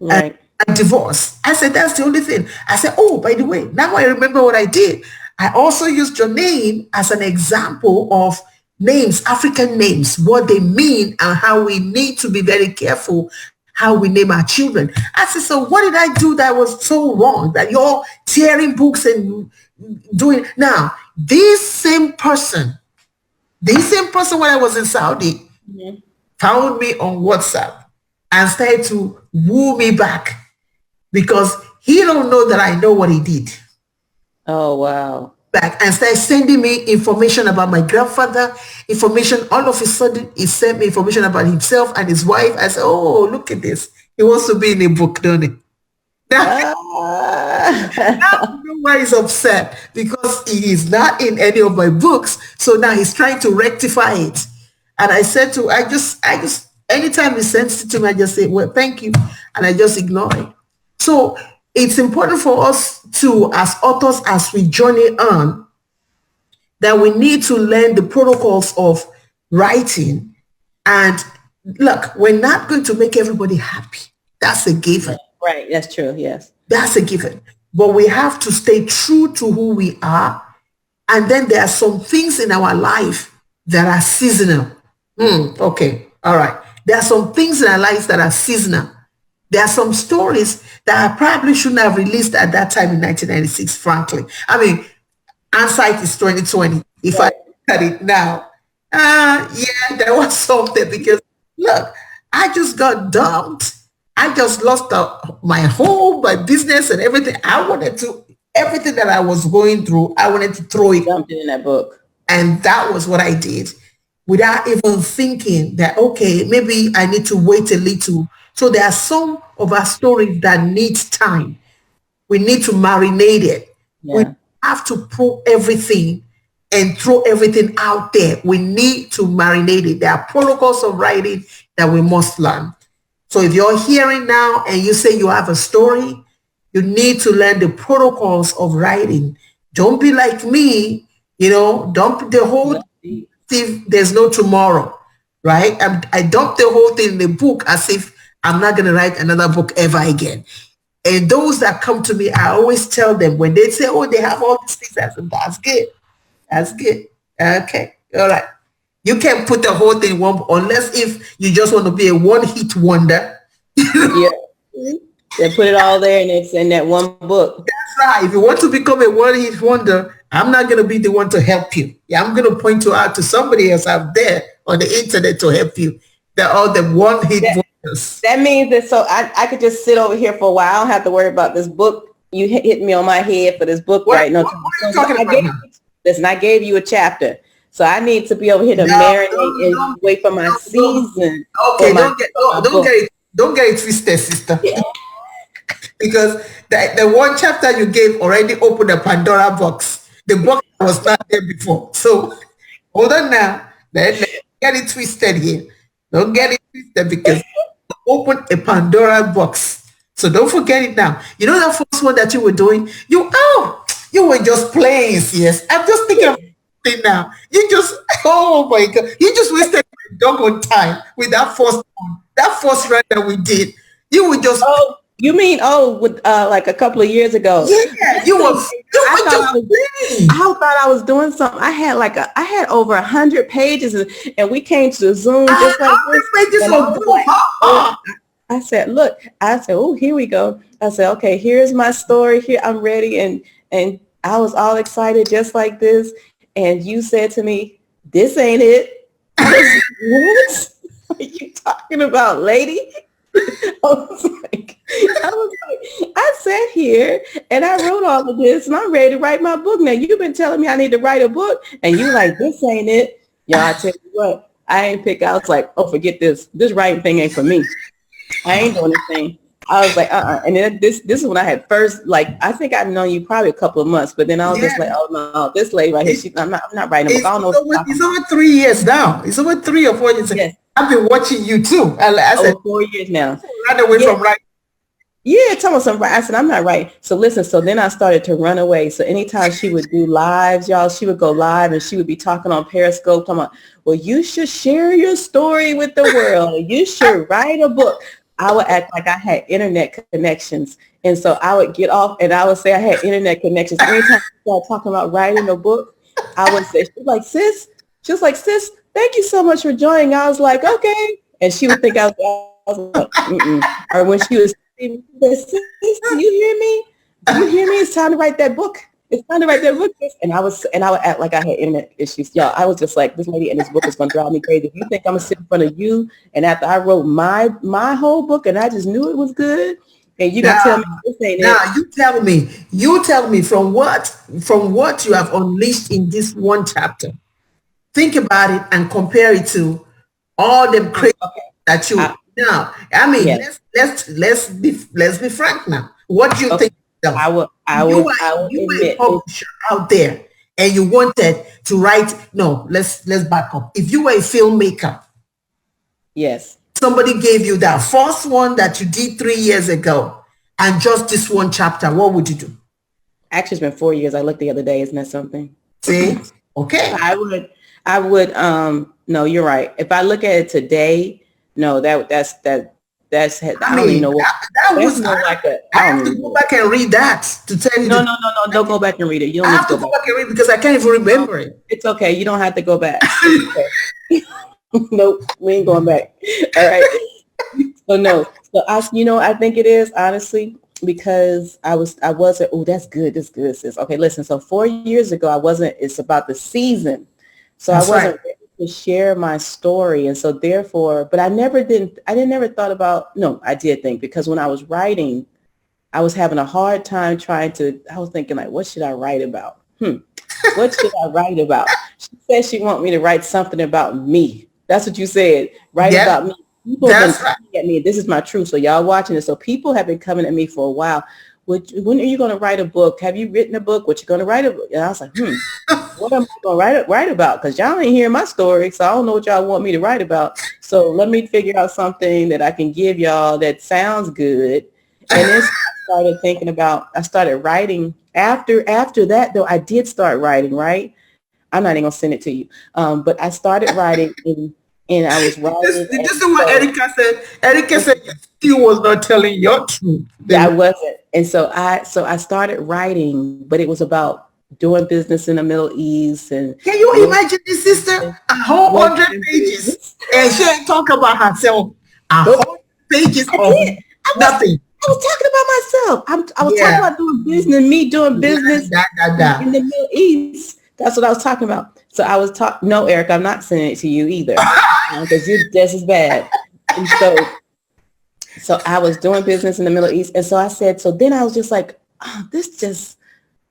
Right. a divorce. I said, that's the only thing. I said, oh, by the way, now I remember what I did. I also used your name as an example of names, African names, what they mean and how we need to be very careful how we name our children. I said, so what did I do that was so wrong that you're tearing books and doing? Now, this same person when I was in Saudi Mhm. found me on WhatsApp and started to woo me back because he don't know that I know what he did. Oh, wow. Back and started sending me information about my grandfather, information. All of a sudden, he sent me information about himself and his wife. I said, oh, look at this. He wants to be in a book, don't he? Now, now Ah. you know why he's upset because he is not in any of my books. So now he's trying to rectify it. And I said to, anytime he sends it to me, I just say, well, thank you. And I just ignore it. So it's important for us to, as authors, as we journey on, that we need to learn the protocols of writing. And look, we're not going to make everybody happy. That's a given. Right. That's true. Yes. That's a given. But we have to stay true to who we are. And then there are some things in our life that are seasonal. Okay. All right. There are some things in our lives that are seasonal. There are some stories that I probably shouldn't have released at that time in 1996, frankly. I mean, hindsight is 2020. If I Right. look at it now, yeah, there was something because look, I just got dumped. I just lost my home, my business, and everything. Everything that I was going through, I wanted to throw it. Dumped it in that book. And that was what I did without even thinking that, okay, maybe I need to wait a little. So there are some of our stories that need time. We need to marinate it. We Yeah. have to pull everything and throw everything out there. We need to marinate it. There are protocols of writing that we must learn. So if you're hearing now and you say you have a story, you need to learn the protocols of writing. Don't be like me, dump the whole That's deep. if there's no tomorrow, right? I dumped the whole thing in the book as if I'm not going to write another book ever again. And those that come to me, I always tell them when they say, oh, they have all these things, I said, that's good. That's good. Okay. All right. You can't put the whole thing in one, unless if you just want to be a one-hit wonder. Yeah. They put it all there and it's in that one book. That's right. If you want to become a one-hit wonder, I'm not going to be the one to help you. Yeah, I'm going to point you out to somebody else out there on the internet to help you. They're all the one-hit wonders. That means that so I could just sit over here for a while. I don't have to worry about this book. You hit me on my head for this book right now. What are you talking about now? Listen, I gave you a chapter. So I need to be over here to marinate and wait for my season. Okay, don't get it twisted, sister. Because the one chapter you gave already opened a Pandora box. The box was not there before. So hold on now. Let's get it twisted here. Don't get it twisted because you opened a Pandora box. So don't forget it now. You know that first one that you were doing? You were just playing, yes. I'm just thinking of it now. Oh my God. You just wasted my doggone time with that first one. That first run that we did. You would just... Oh, you mean, with like a couple of years ago? Yeah, you were just playing. I thought I was doing something. I had over 100 pages and we came to Zoom just like this. Pages And I was like, I said, oh, here we go. I said, okay, here's my story. Here, I'm ready. And I was all excited just like this. And you said to me, this ain't it. What are you talking about, lady? I sat here and I wrote all of this and I'm ready to write my book. Now you've been telling me I need to write a book and you like, this ain't it. Y'all, I tell you what, I ain't pick. I was like, oh, forget this. This writing thing ain't for me. I ain't doing this thing. I was like, And then this is when I had first, like, I think I've known you probably a couple of months, but then I was just like, oh no, this lady right here, I'm not writing a book. I don't know. It's over 3 years now. It's over 3 or 4 years. Yes. I've been watching you too. I said, 4 years now. Run away from writing. Yeah, tell me something. I said, I'm not right. So listen, so then I started to run away. So anytime she would do lives, y'all, she would go live and she would be talking on Periscope, talking about, well, you should share your story with the world. You should write a book. I would act like I had internet connections. And so I would get off and I would say I had internet connections. Anytime I started talking about writing a book, I would say, she was like, sis, thank you so much for joining. I was like, okay. And she would think I was like, mm-mm. Or when she was, sis, do you hear me? Do you hear me? It's time to write that book. It's time to write that book. And I would act like I had internet issues. Y'all, I was just like, this lady in this book is going to drive me crazy. If you think I'm going to sit in front of you and after I wrote my whole book and I just knew it was good, and you gonna tell me this ain't it. You tell me from what you have unleashed in this one chapter. Think about it and compare it to all the crazy that you now. I mean, yes. let's be frank now. What do you think? I will you were a publisher out there and you wanted to write. No, let's back up. If you were a filmmaker, yes, somebody gave you that first one that you did 3 years ago and just this one chapter, what would you do? Actually, it's been 4 years. I looked the other day. Isn't that something? See? Okay. I would no, you're right. If I look at it today, no, that's I don't even know what that was like I have to go back and read that to tell you. No, don't go back and read it. You don't I have to go back and read because I can't even remember it. It's okay. You don't have to go back. Nope, we ain't going back. All right. So no. So I think it is honestly because I wasn't, oh, that's good, sis. Okay, listen. So 4 years ago, I wasn't, it's about the season. So I That's right. wasn't ready to share my story. And so therefore, but I didn't never thought about, no, I did think because when I was writing, I was having a hard time I was thinking like, what should I write about? What should I write about? She said she want me to write something about me. That's what you said. Write Yeah, about me. People have been that's right. coming at me. This is my truth. So y'all watching this. So people have been coming at me for a while. When are you going to write a book? Have you written a book? What you going to write a book? And I was like, what am I going to write about? Because y'all ain't hearing my story. So I don't know what y'all want me to write about. So let me figure out something that I can give y'all that sounds good. And then I started writing after that though. I did start writing, right? I'm not even gonna send it to you. But I started writing and I was This, writing. this And is what so Erica said. Erica said you still was not telling your truth. yeah, I wasn't. And so I started writing, but it was about doing business in the Middle East and Can you working, imagine this sister? A whole working 100 in pages. business. And she ain't talk about herself. A Nope. whole pages I of did. nothing. I was talking about myself. I was talking Yeah. about doing business, me doing Da, business da, da, da. in the Middle East. That's what I was talking about. So I was talking. No, Eric, I'm not sending it to you either because you're just as bad. And so I was doing business in the Middle East, and so I said. So then I was just like, oh, this just.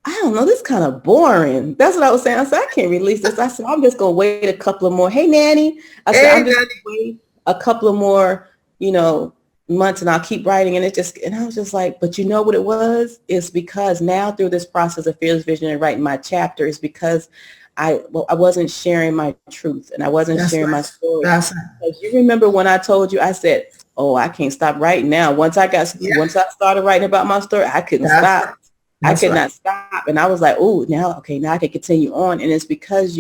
I don't know. This kind of boring. That's what I was saying. I said I can't release this. I said I'm just gonna wait a couple of more. Hey, nanny. I said Hey, I'm just daddy. gonna wait a couple of more. You know, months and I'll keep writing and I was just like, but you know what it was? It's because now through this process of Fearless Vision and writing my chapter is because I wasn't sharing my truth and I wasn't That's sharing my right. story. That's right. Because you remember when I told you, I said, oh, I can't stop writing now. Yeah. Once I started writing about my story, I couldn't That's stop. right. I That's could right. not stop. And I was like, oh, now I can continue on. And it's because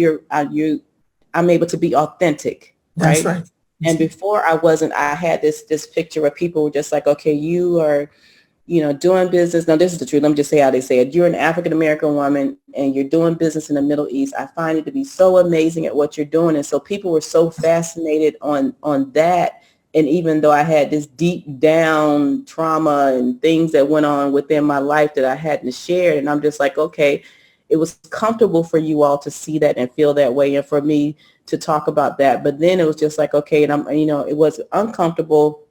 I'm able to be authentic, That's right? right. And before I had this picture where people were just like, okay, you are, doing business. Now, this is the truth. Let me just say how they say it. You're an African-American woman and you're doing business in the Middle East. I find it to be so amazing at what you're doing. And so people were so fascinated on that. And even though I had this deep down trauma and things that went on within my life that I hadn't shared, and I'm just like, okay, it was comfortable for you all to see that and feel that way. And for me to talk about that. But then it was just like, okay, and it was uncomfortable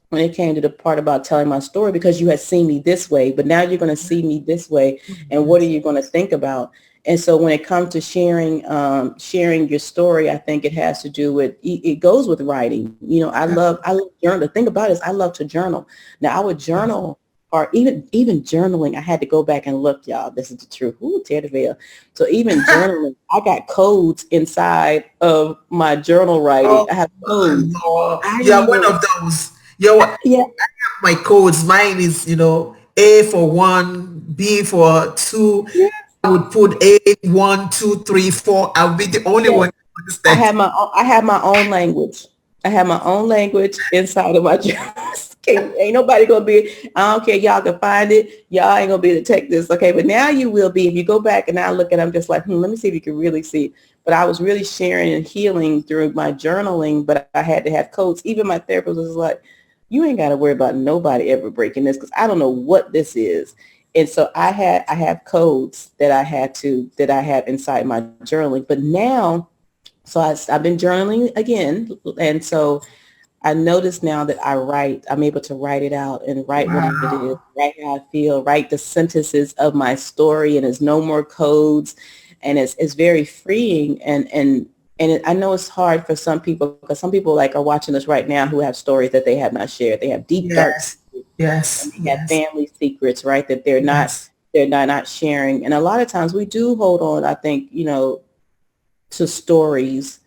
when it came to the part about telling my story because you had seen me this way, but now you're going to see me this way. And what are you going to think about? And so when it comes to sharing your story, I think it has to do with, it goes with writing. I love journal. The thing about it is I love to journal. Now I would journal or even journaling. I had to go back and look, y'all, this is the truth. Ooh, tear the veil. So even journaling, I got codes inside of my journal writing. Oh I have my codes. Lord. I You are one even, of those. You're yeah, my codes. Mine is, A for 1, B for 2. yeah, I would put A 1, 2, 3, 4. I'll be the only yeah. one who understands. I have my own language. I have my own language inside of my journals. Ain't nobody gonna be, I don't care, y'all can find it. Y'all ain't gonna be able to take this. Okay, but now you will be. If you go back and I look at it, I'm just like, let me see if you can really see. But I was really sharing and healing through my journaling, but I had to have codes. Even my therapist was like, you ain't got to worry about nobody ever breaking this because I don't know what this is. And so I have codes that I have inside my journaling. But now, so I've been journaling again. And so I notice now that I'm able to write it out and write what it is, Wow. write how I feel, write the sentences of my story, and there's no more codes, and it's very freeing. I know it's hard for some people because some people like are watching this right now who have stories that they have not shared. They have deep, dark Yes. secrets and Yes. they have Yes. family secrets, right? That Yes. they're not sharing. And a lot of times we do hold on, I think, to stories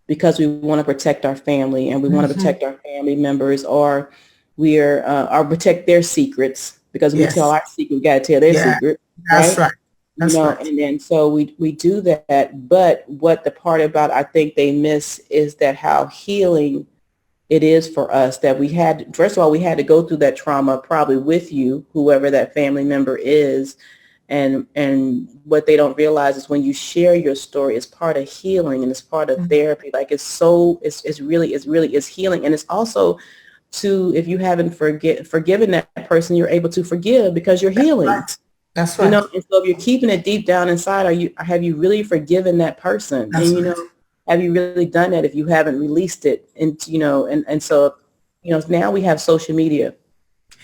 because we want to protect our family and we want to Mhm. protect our family members or protect their secrets because we tell Yes. our secret, we got to tell their Yeah. secret, That's right? right. That's right. And then so we do that. But what the part about I think they miss is that how healing it is for us that first of all, we had to go through that trauma probably with you, whoever that family member is, And what they don't realize is when you share your story, it's part of healing and it's part of therapy. Like it's really healing. And it's also to, if you haven't forgiven that person, you're able to forgive because you're healing. That's You right. know, and so if you're keeping it deep down inside, have you really forgiven that person? That's And, you right. know, have you really done that if you haven't released it? And, you know, and so, you know, now we have social media.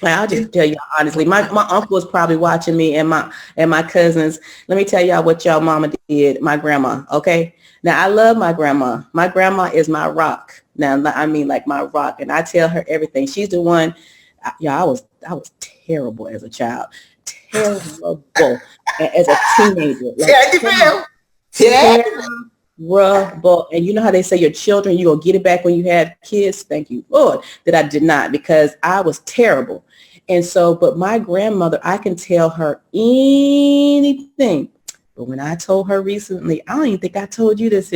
Like, I'll just tell you honestly, my uncle was probably watching me and my cousins. Let me tell y'all what y'all mama did, my grandma. Okay. Now I love my grandma. My grandma is my rock. Now, I mean, like my rock. And I tell her everything. She's the one. Yeah, I was terrible as a child. Terrible as a teenager. Like Yeah, you feel? Yeah. terrible. And you know how they say your children, you're going to get it back when you have kids? Thank you, Lord, that I did not, because I was terrible. And so, but my grandmother, I can tell her anything. But when I told her recently, I don't even think I told you this,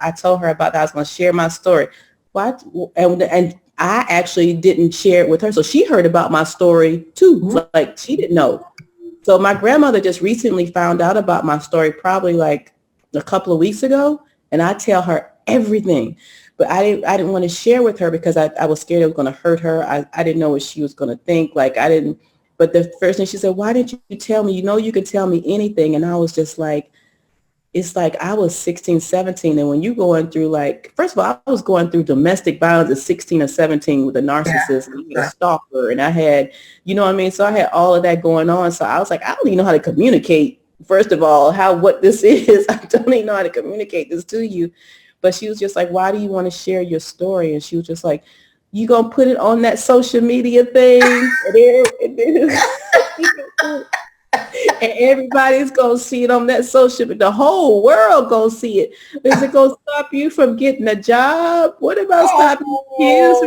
I told her about that. I was going to share my story. What? And I actually didn't share it with her. So she heard about my story too. Like she didn't know. So my grandmother just recently found out about my story, probably like a couple of weeks ago. And I tell her everything. But I didn't want to share with her because I was scared it was going to hurt her. I didn't know what she was going to think. Like I didn't. But the first thing she said, why didn't you tell me? You know, you could tell me anything. And I was just like, it's like I was 16, 17. And when you going through, like, first of all, I was going through domestic violence at 16 or 17 with a narcissist and a stalker. And I had, you know what I mean? So I had all of that going on. So I was like, I don't even know how to communicate. First of all, what this is, I don't even know how to communicate this to you. But she was just like, why do you want to share your story? And she was just like, you going to put it on that social media thing? And everybody's going to see it on that social, the whole world going to see it. Is it going to stop you from getting a job? What about stopping kids?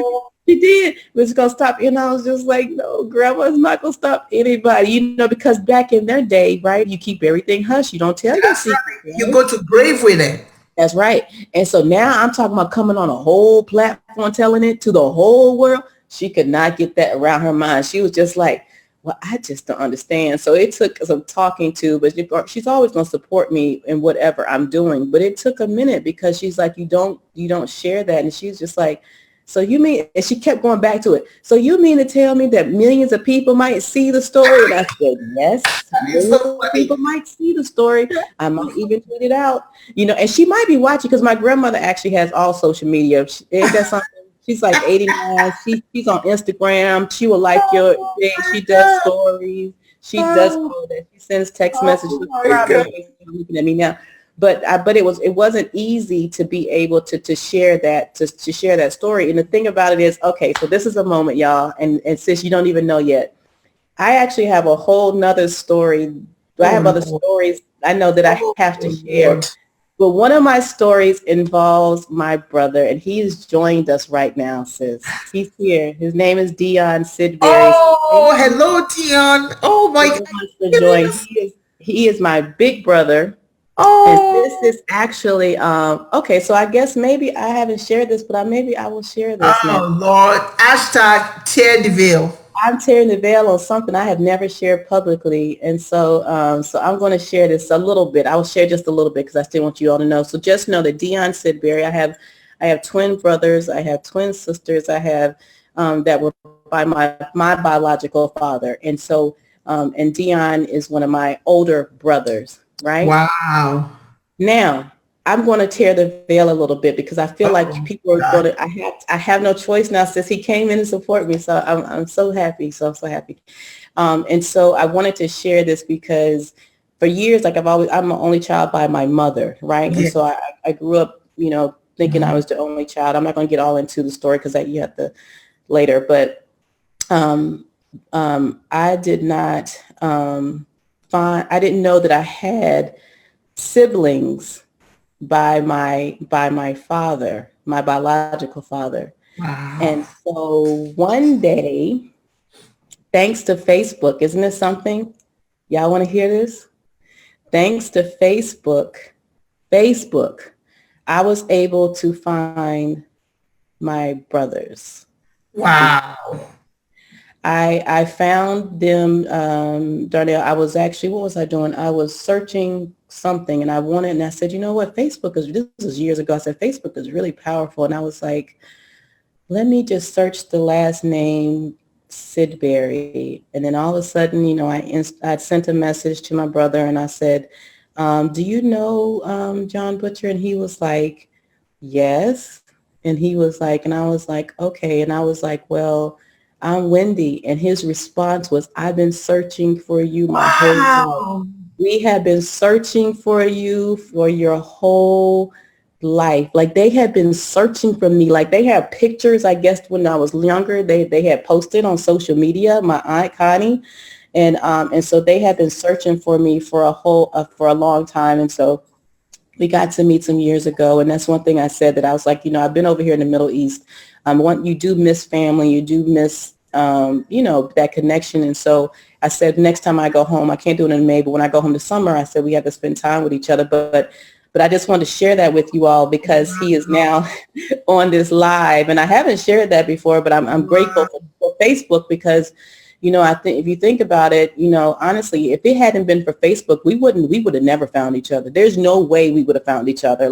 She did. Was it going to stop you? And I was just like, no, grandma's not going to stop anybody, you know, because back in their day, right, you keep everything hush. You don't tell your secrets. Right. You go to grave with it. That's right. And so now I'm talking about coming on a whole platform, telling it to the whole world. She could not get that around her mind. She was just like, well, I just don't understand. So it took some talking to, but she's always going to support me in whatever I'm doing. But it took a minute because she's like, you don't share that. And she's just like, so you mean, and she kept going back to it. So you mean to tell me that millions of people might see the story? And I said, yes, millions of people might see the story. I might even tweet it out, you know, and she might be watching because my grandmother actually has all social media. Ain't that something? She's like 89. She's on Instagram. She will like your thing. She does stories. She does all that. She sends text messages. She's probably looking at me now. But it wasn't easy to be able to share that, to share that story. And the thing about it is, okay, so this is a moment, y'all. And since you don't even know yet, I actually have a whole nother story. I have other stories I know that I have to share. But one of my stories involves my brother, and he's joined us right now, sis. He's here. His name is Dion Sidbury. Oh, hello, Dion. Oh, my God. He is my big brother. Oh. And this is actually, okay, so I guess maybe I haven't shared this, but maybe I will share this now. Oh, Lord. Hashtag tear the veil. I'm tearing the veil on something I have never shared publicly. And so so I'm going to share this a little bit. I will share just a little bit because I still want you all to know. So just know that Dion Sidbury, I have twin brothers. I have twin sisters. I have that were by my biological father. And so and Dion is one of my older brothers, right? Wow. Now, I'm going to tear the veil a little bit because I feel like people are going to, I have no choice now since he came in to support me. So I'm so happy. So happy. And so I wanted to share this because for years, like I'm an only child by my mother. Right. Yeah. And so I grew up, you know, thinking I was the only child. I'm not going to get all into the story because you have to later, but I did not I didn't know that I had siblings by my father, my biological father. Wow. And so one day, thanks to Facebook, isn't this something? Y'all want to hear this? Thanks to Facebook, I was able to find my brothers. Wow. I found them, Darnell. I was actually, what was I doing? I was searching something and I wanted, and I said, you know what, this was years ago. I said, Facebook is really powerful. And I was like, let me just search the last name Sidbury. And then all of a sudden, I sent a message to my brother and I said, do you know John Butcher? And he was like, yes. And he was like, and I was like, okay. And I was like, well, I'm Wendy. And his response was, I've been searching for you my whole life. Wow. We have been searching for you for your whole life. Like they had been searching for me. Like they have pictures, I guess, when I was younger, they had posted on social media, my aunt Connie. And so they had been searching for me for for a long time. And so we got to meet some years ago. And that's one thing I said, that I was like, I've been over here in the Middle East. You do miss family. You do miss, that connection. And so I said, next time I go home, I can't do it in May, but when I go home this summer, I said, we have to spend time with each other. But I just wanted to share that with you all because he is now on this live. And I haven't shared that before, but I'm grateful for Facebook because, I think if you think about it, honestly, if it hadn't been for Facebook, we would have never found each other. There's no way we would have found each other.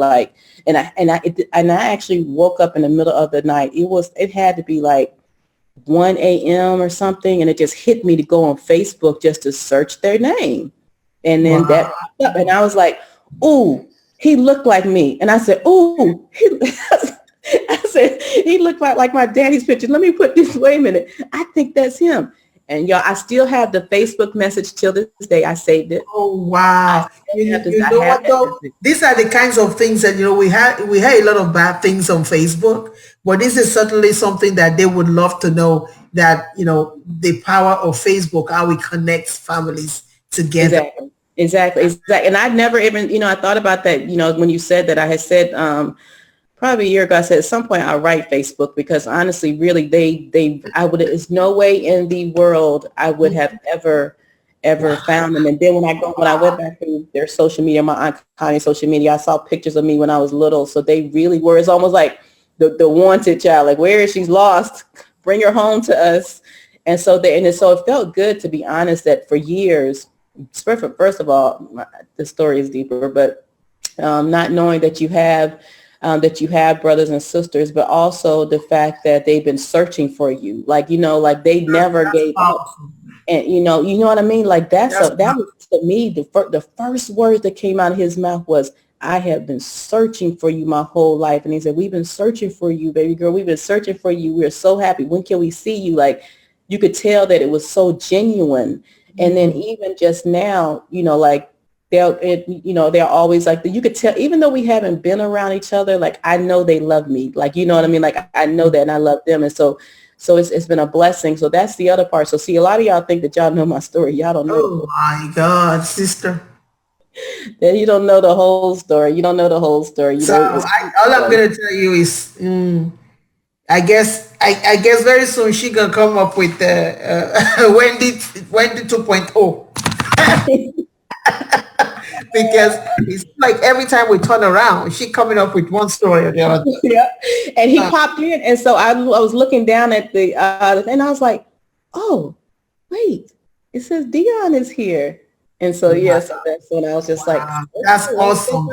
And I actually woke up in the middle of the night. It had to be like 1 a.m. or something. And it just hit me to go on Facebook just to search their name. And then that popped up and I was like, ooh, he looked like me. And I said, ooh, I said, he looked like my daddy's picture. Let me put this, wait a minute. I think that's him. And y'all, I still have the Facebook message till this day. I saved it. Oh, wow. You know what though? These are the kinds of things that, we had a lot of bad things on Facebook, but this is certainly something that they would love to know, that, the power of Facebook, how it connects families together. Exactly. And I'd never even, I thought about that, when you said that. I had said, probably a year ago, I said at some point I'll write Facebook because honestly, really, there's no way in the world I would have ever found them. And then when I went back to their social media, my Aunt Connie's social media, I saw pictures of me when I was little. So they really were, it's almost like the wanted child, like, where is she? Lost? Bring her home to us. And so so it felt good, to be honest, that for years, first of all, the story is deeper, but not knowing that you have brothers and sisters, but also the fact that they've been searching for you, like they never gave up. And you know what I mean? Like that was, to me, the first words that came out of his mouth was, I have been searching for you my whole life. And he said, we've been searching for you, baby girl. We've been searching for you. We're so happy. When can we see you? Like, you could tell that it was so genuine. And then even just now, like they're always like, you could tell, even though we haven't been around each other, like, I know they love me. Like, you know what I mean? Like, I know that, and I love them. And so it's been a blessing. So that's the other part. So see, a lot of y'all think that y'all know my story. Y'all don't know. Oh my God, sister. That you don't know the whole story. You don't know the whole story. All I'm going to tell you is, I guess very soon she gonna come up with Wendy 2.0 because it's like every time we turn around, she coming up with one story or the other. Yeah, and he popped in, and so I was looking down at the and I was like, oh, wait, it says Dion is here, and so so that's when I was just like, that's awesome.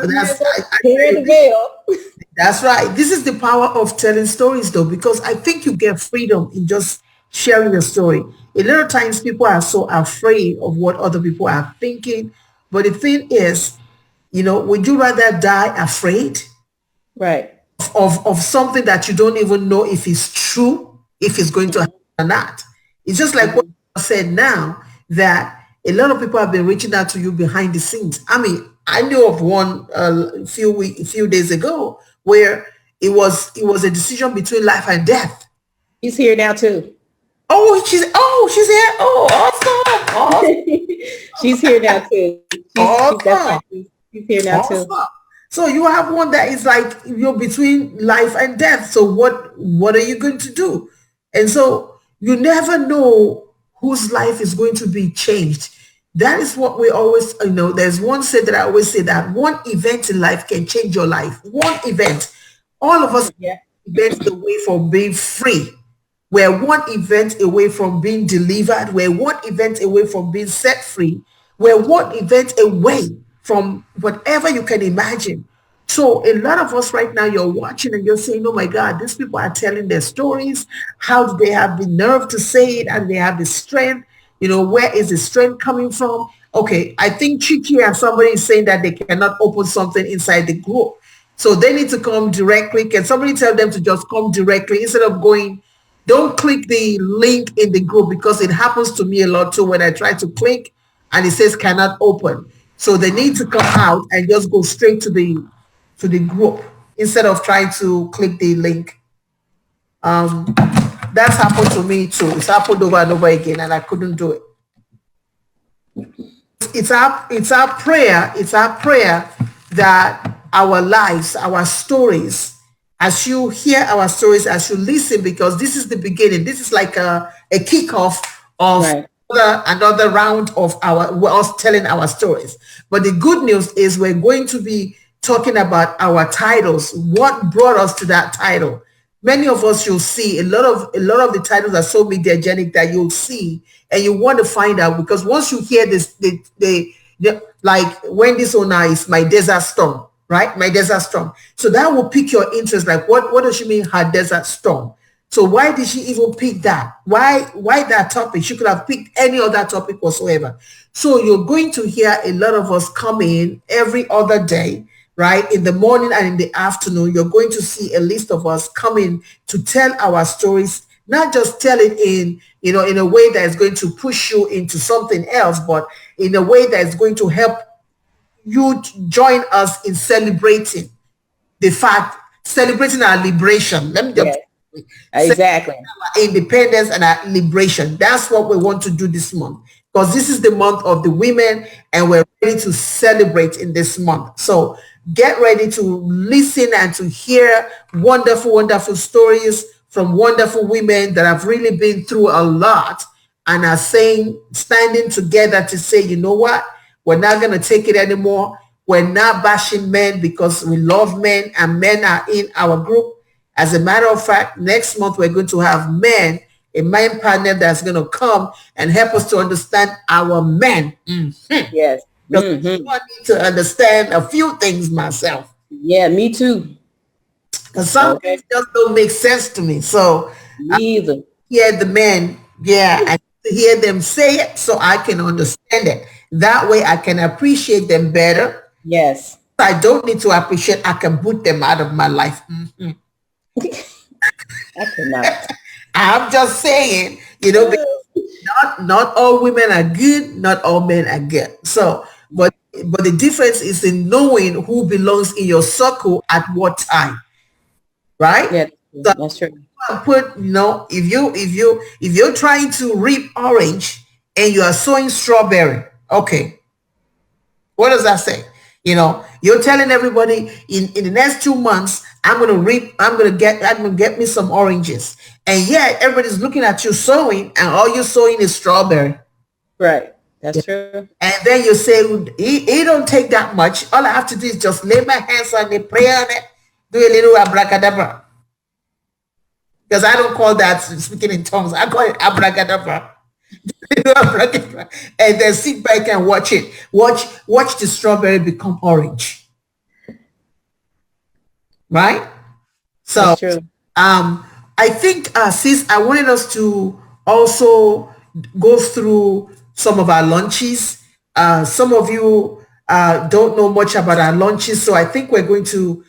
That's right. This is the power of telling stories, though, because I think you get freedom in just sharing your story. A lot of times people are so afraid of what other people are thinking. But the thing is, would you rather die afraid? Right. Of something that you don't even know if it's true, if it's going to happen or not. It's just like what I said now, that a lot of people have been reaching out to you behind the scenes. I mean, I knew of one a few days ago where it was a decision between life and death. He's here now too. She's here. Oh, awesome. She's here now too. She's here now too. So you have one that is like, you're between life and death. So what are you going to do? And so you never know whose life is going to be changed. That is what we always, there's one say that I always say, that one event in life can change your life. One event. All of us events the way for being free. We're one event away from being delivered. We're one event away from being set free. We're one event away from whatever you can imagine. So a lot of us right now, you're watching and you're saying, oh my God, these people are telling their stories. How do they have the nerve to say it? And they have the strength? Where is the strength coming from? Okay, I think Chiki and somebody is saying that they cannot open something inside the group. So they need to come directly. Can somebody tell them to just come directly instead of going? Don't click the link in the group, because it happens to me a lot too when I try to click and it says cannot open. So they need to come out and just go straight to the group instead of trying to click the link. That's happened to me too. It's happened over and over again and I couldn't do it. It's our prayer that our lives, our stories, as you hear our stories, as you listen, because this is the beginning. This is like a kickoff of another round of us telling our stories. But the good news is we're going to be talking about our titles. What brought us to that title? Many of us, you'll see a lot of the titles are so mediagenic that you'll see and you want to find out, because once you hear this, like Wendy's owner is My Desert Storm, right? My Desert Storm. So that will pique your interest. Like, what does she mean, her desert storm? So why did she even pick that? Why that topic? She could have picked any other topic whatsoever. So you're going to hear a lot of us come in every other day, right? In the morning and in the afternoon, you're going to see a list of us coming to tell our stories, not just tell it in a way that is going to push you into something else, but in a way that is going to help you to join us in celebrating celebrating our liberation. Let me just exactly. Our independence and our liberation. That's what we want to do this month, because this is the month of the women and we're ready to celebrate in this month. So get ready to listen and to hear wonderful, wonderful stories from wonderful women that have really been through a lot and are standing together to say, you know what? We're not going to take it anymore. We're not bashing men because we love men and men are in our group. As a matter of fact, next month we're going to have a man panel that's going to come and help us to understand our men. Mm-hmm. Yes. Mm-hmm. I need to understand a few things myself. Yeah, me too. Because some things just don't make sense to me. So me either. Hear the men, and hear them say it so I can understand it. That way I can appreciate them better. Yes. I don't need to appreciate, I can put them out of my life. Mm-hmm. I cannot. I'm just saying, because not all women are good, not all men are good. So, but the difference is in knowing who belongs in your circle at what time, right? Yeah, so that's true. If you're trying to reap orange and you are sowing strawberry, okay, what does that say? You're telling everybody in the next 2 months, I'm gonna get me some oranges. And yet everybody's looking at you sowing and all you're sowing is strawberry. Right. That's true. And then you say, it don't take that much. All I have to do is just lay my hands on it, pray on it, do a little abracadabra. Because I don't call that speaking in tongues. I call it abracadabra. And then sit back and watch it. Watch the strawberry become orange. Right? So I think sis, I wanted us to also go through some of our lunches. Some of you don't know much about our lunches, so I think we're going to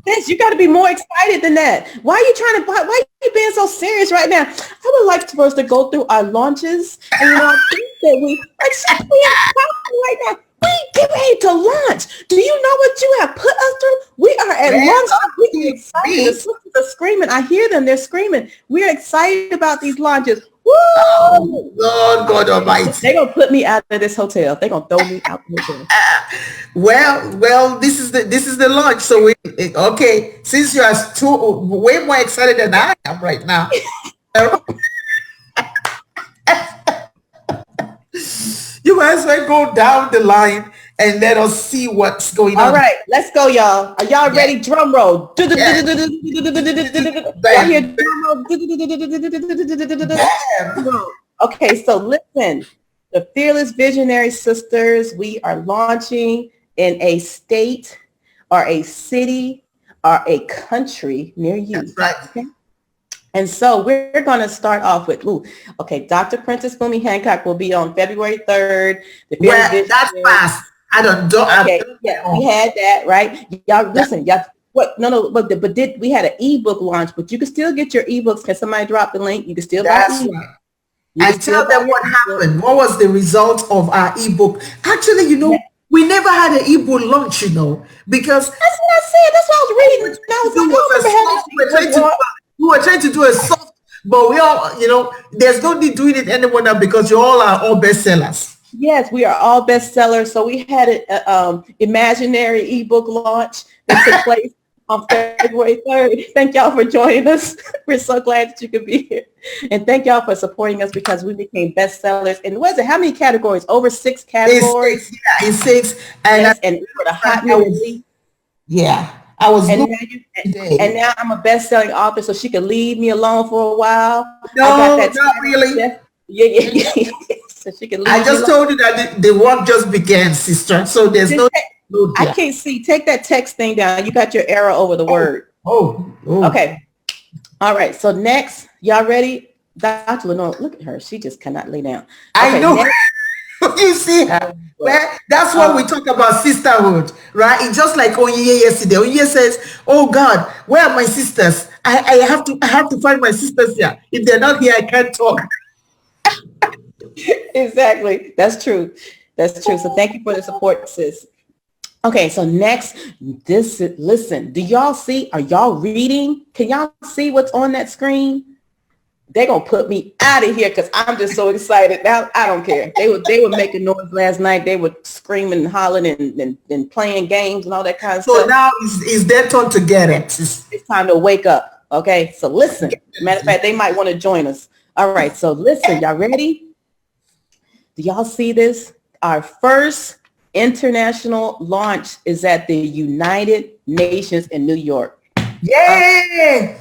yes, you got to be more excited than that. Why are you being so serious right now? I would like for us to go through our launches. And I think that we right now. We get ready to launch. Do you know what you have put us through? We are at launch. We're excited. The sisters are screaming. I hear them. They're screaming. We're excited about these launches. Woo! Oh, God Almighty. They're going to put me out of this hotel. They're going to throw me out the hotel. Well, this is the launch. So okay, since you are way more excited than I am right now. You might as well go down the line and let us see what's going All on. right, let's go, y'all. Are y'all ready? Drum roll. Y'all Yeah. hear drum roll? Okay, so listen. The Fearless Visionary Sisters, we are launching in a state or a city or a country near you. That's right. Okay? And so we're going to start off with, Dr. Princess Fumi Hancock will be on February 3rd. The Well, that's fast. I don't do. Okay, yeah, we had that, right? Y'all, listen, y'all. What? No, but we had an ebook launch, but you can still get your ebooks. Can somebody drop the link? You can still buy That's ebooks. right. And tell them what happened. What was the result of our ebook? Actually, we never had an ebook launch, because that's what I said. That's what I was reading. We were trying to do a soft, but we all, there's no need doing it anymore now because you all are all bestsellers. Yes, we are all bestsellers. So we had an imaginary ebook launch that took place on February 3rd. Thank y'all for joining us. We're so glad that you could be here. And thank y'all for supporting us because we became bestsellers. And how many categories? Over 6 categories? It's 6. And, yes, and for the hot new yeah. I was and now I'm a best-selling author, so she could leave me alone for a while. No, not really. Yeah. So she can leave I just told you that the work just began, sister. So there's I can't see. Take that text thing down. You got your arrow over the word. Oh. Okay. All right. So next, y'all ready? Dr. Lenore, look at her. She just cannot lay down. Okay, I know. You see her. Well, that's what we talk about sisterhood, right? It's just like Onye yesterday. Onye says, "Oh God, where are my sisters? I have to find my sisters here. If they're not here, I can't talk." Exactly. That's true. So thank you for the support, sis. Okay, so next, listen, do y'all see? Are y'all reading? Can y'all see what's on that screen? They're going to put me out of here because I'm just so excited. Now, I don't care. They were making noise last night. They were screaming and hollering and playing games and all that kind of stuff. So now it's their turn to get it. It's time to wake up. Okay, so listen. Matter of fact, they might want to join us. All right, so listen. Y'all ready? Do y'all see this? Our first international launch is at the United Nations in New York. Yay!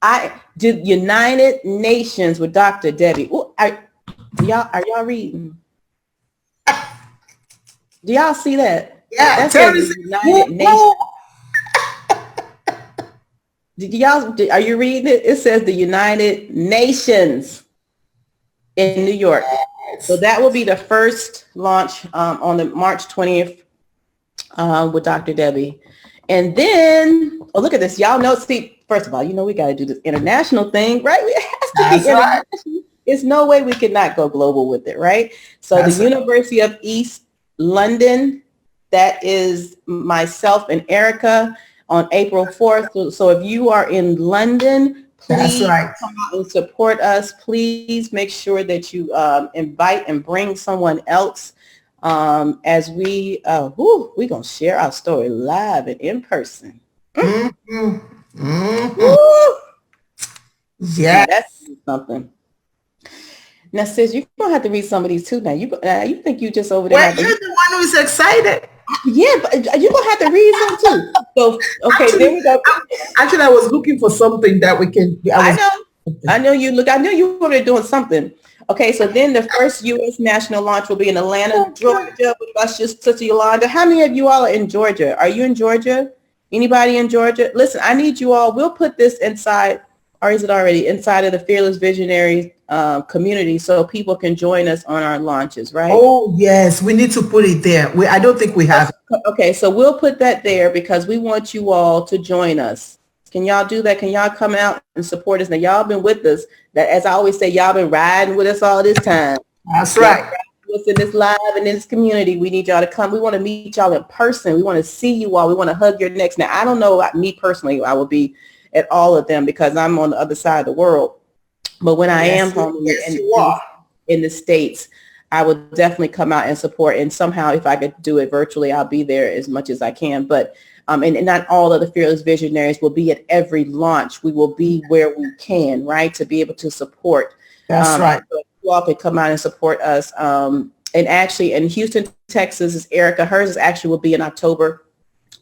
I did United Nations with Dr. Debbie. Ooh, are y'all reading? Do y'all see that? Yeah, that's the United Nations. Are you reading it? It says the United Nations in New York. So that will be the first launch on the March 20th with Dr. Debbie. And then, look at this. Y'all know, first of all, we got to do this international thing, right? It has to be international. Right. There's no way we could not go global with it, right? So the University of East London, that is myself and Erica on April 4th. So if you are in London, please come out and support us. Please make sure that you invite and bring someone else as we're going to share our story live and in person. Mm-hmm. Mm-hmm. Yeah. That's something. Now, sis, you're going to have to read some of these too now. You think you just over there. Well, you're the one who's excited. Yeah, but you're going to have to read some too. So, okay, there we go. Actually, I was looking for something that we can. I know you were doing something. Okay, so then the first U.S. national launch will be in Atlanta, Georgia, with us, just Sister Yolanda. How many of you all are in Georgia? Are you in Georgia? Anybody in Georgia? Listen, I need you all. We'll put this inside, or is it already inside of the Fearless Visionary community so people can join us on our launches, right? Oh, yes. We need to put it there. I don't think we have. Okay, so we'll put that there because we want you all to join us. Can y'all do that? Can y'all come out and support us? Now, y'all been with us. That, as I always say, y'all been riding with us all this time. That's right. What's in this live and in this community? We need y'all to come. We want to meet y'all in person. We want to see you all. We want to hug your necks. Now, I don't know, me personally, I will be at all of them because I'm on the other side of the world. But when I am home in the States, I would definitely come out and support. And somehow, if I could do it virtually, I'll be there as much as I can. But and not all of the Fearless Visionaries will be at every launch. We will be where we can, right, to be able to support. That's right. So you all can come out and support us. And actually, in Houston, Texas, is Erica. Hers is actually will be in October.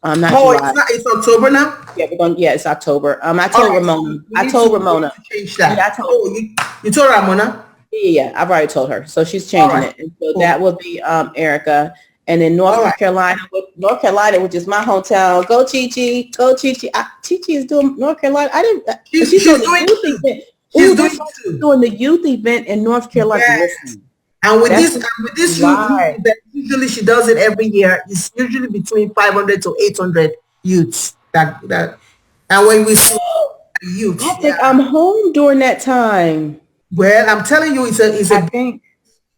Not Oh, July. it's October now? Yeah, we're going. Yeah, it's October. I All told right. Ramona. We I need told to, we need Ramona. to change that. Yeah, I told. Oh, you told Ramona? Yeah, I've already told her. So she's All changing right. it. And so Cool. that will be Erica. And then All right. North Carolina, which is my hometown. Go Chi Chi. Go Chi Chi. Chi Chi is doing North Carolina. I didn't. She's Doing the doing youth two. event. She's Ooh, doing that's right. She's two. doing the youth event in North Carolina. Yes. Listen, And with that's this live. event, usually she does it every year. It's usually between 500 to 800 youths that and when we see youth, I think yeah. I'm home during that time. Well, I'm telling you, I think.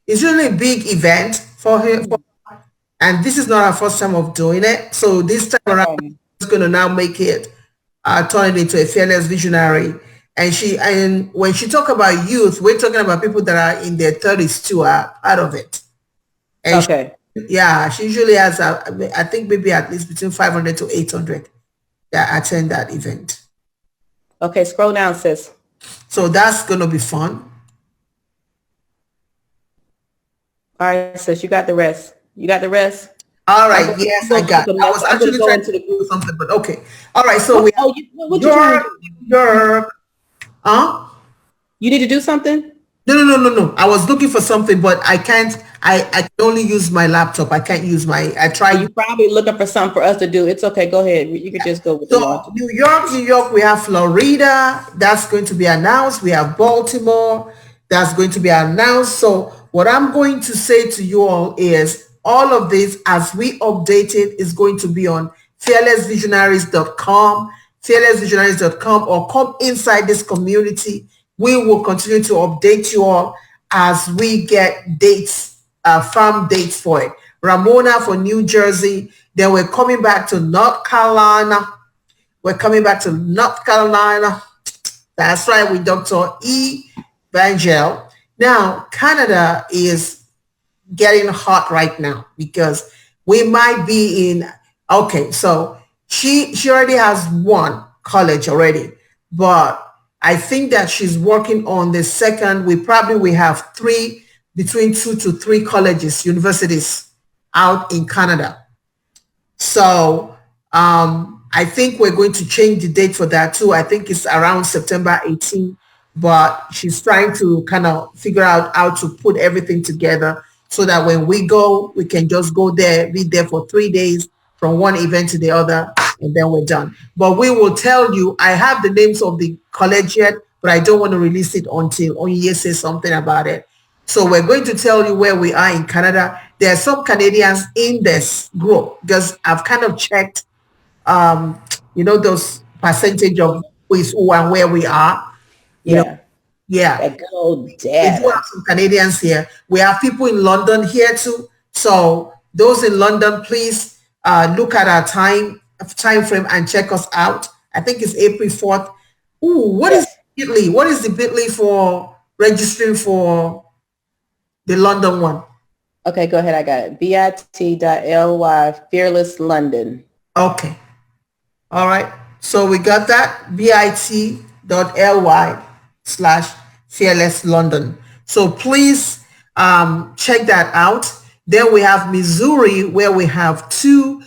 it's really a big event for her. And this is not our first time of doing it. So this time around, Okay. she's going to now make it, turn it into a fearless visionary. And when she talk about youth, we're talking about people that are in their 30s too, are part of it. And Okay. she usually has, I think maybe at least between 500 to 800 that attend that event. Okay. Scroll down, sis. So that's going to be fun. All right, sis. You got the rest. You got the rest. All right. Yes, I got. I was I'm going to actually go trying into to the do group. something, but okay. All right. So we have What you trying to do? your, huh? You need to do something? No. I was looking for something, but I can't. I can only use my laptop. I can't use my. I tried. You're probably looking for something for us to do. It's okay. Go ahead. You can just go with the launch. So New York. We have Florida. That's going to be announced. We have Baltimore. That's going to be announced. So what I'm going to say to you all of this, as we update it, is going to be on fearlessvisionaries.com, fearlessvisionaries.com, or come inside this community. We will continue to update you all as we get dates, firm dates for it. Ramona for New Jersey. Then we're coming back to North Carolina. That's right, with Dr. E. Vangel. Now, Canada is getting hot right now because we might be in, okay, so she already has one college already, but I think that she's working on the second. We have between 2 to 3 colleges, universities out in Canada. So I think we're going to change the date for that too. I think it's around September 18th, but she's trying to kind of figure out how to put everything together so that when we go, we can just go there, be there for 3 days from one event to the other, and then we're done. But we will tell you, I have the names of the college yet, but I don't want to release it until Onye says something about it. So we're going to tell you where we are in Canada. There are some Canadians in this group because I've kind of checked, those percentage of who is who and where we are. Yeah. Yeah. That good old We do data. have some Canadians here. We have people in London here too. So those in London, please look at our time frame and check us out. I think it's April 4th. Ooh, what is Bitly? What is the Bitly for registering for the London one? Okay, go ahead. I got it. bit.ly Fearless London. Okay. All right. So we got that. bit.ly/Fearless London. So please check that out. Then we have Missouri, where we have 2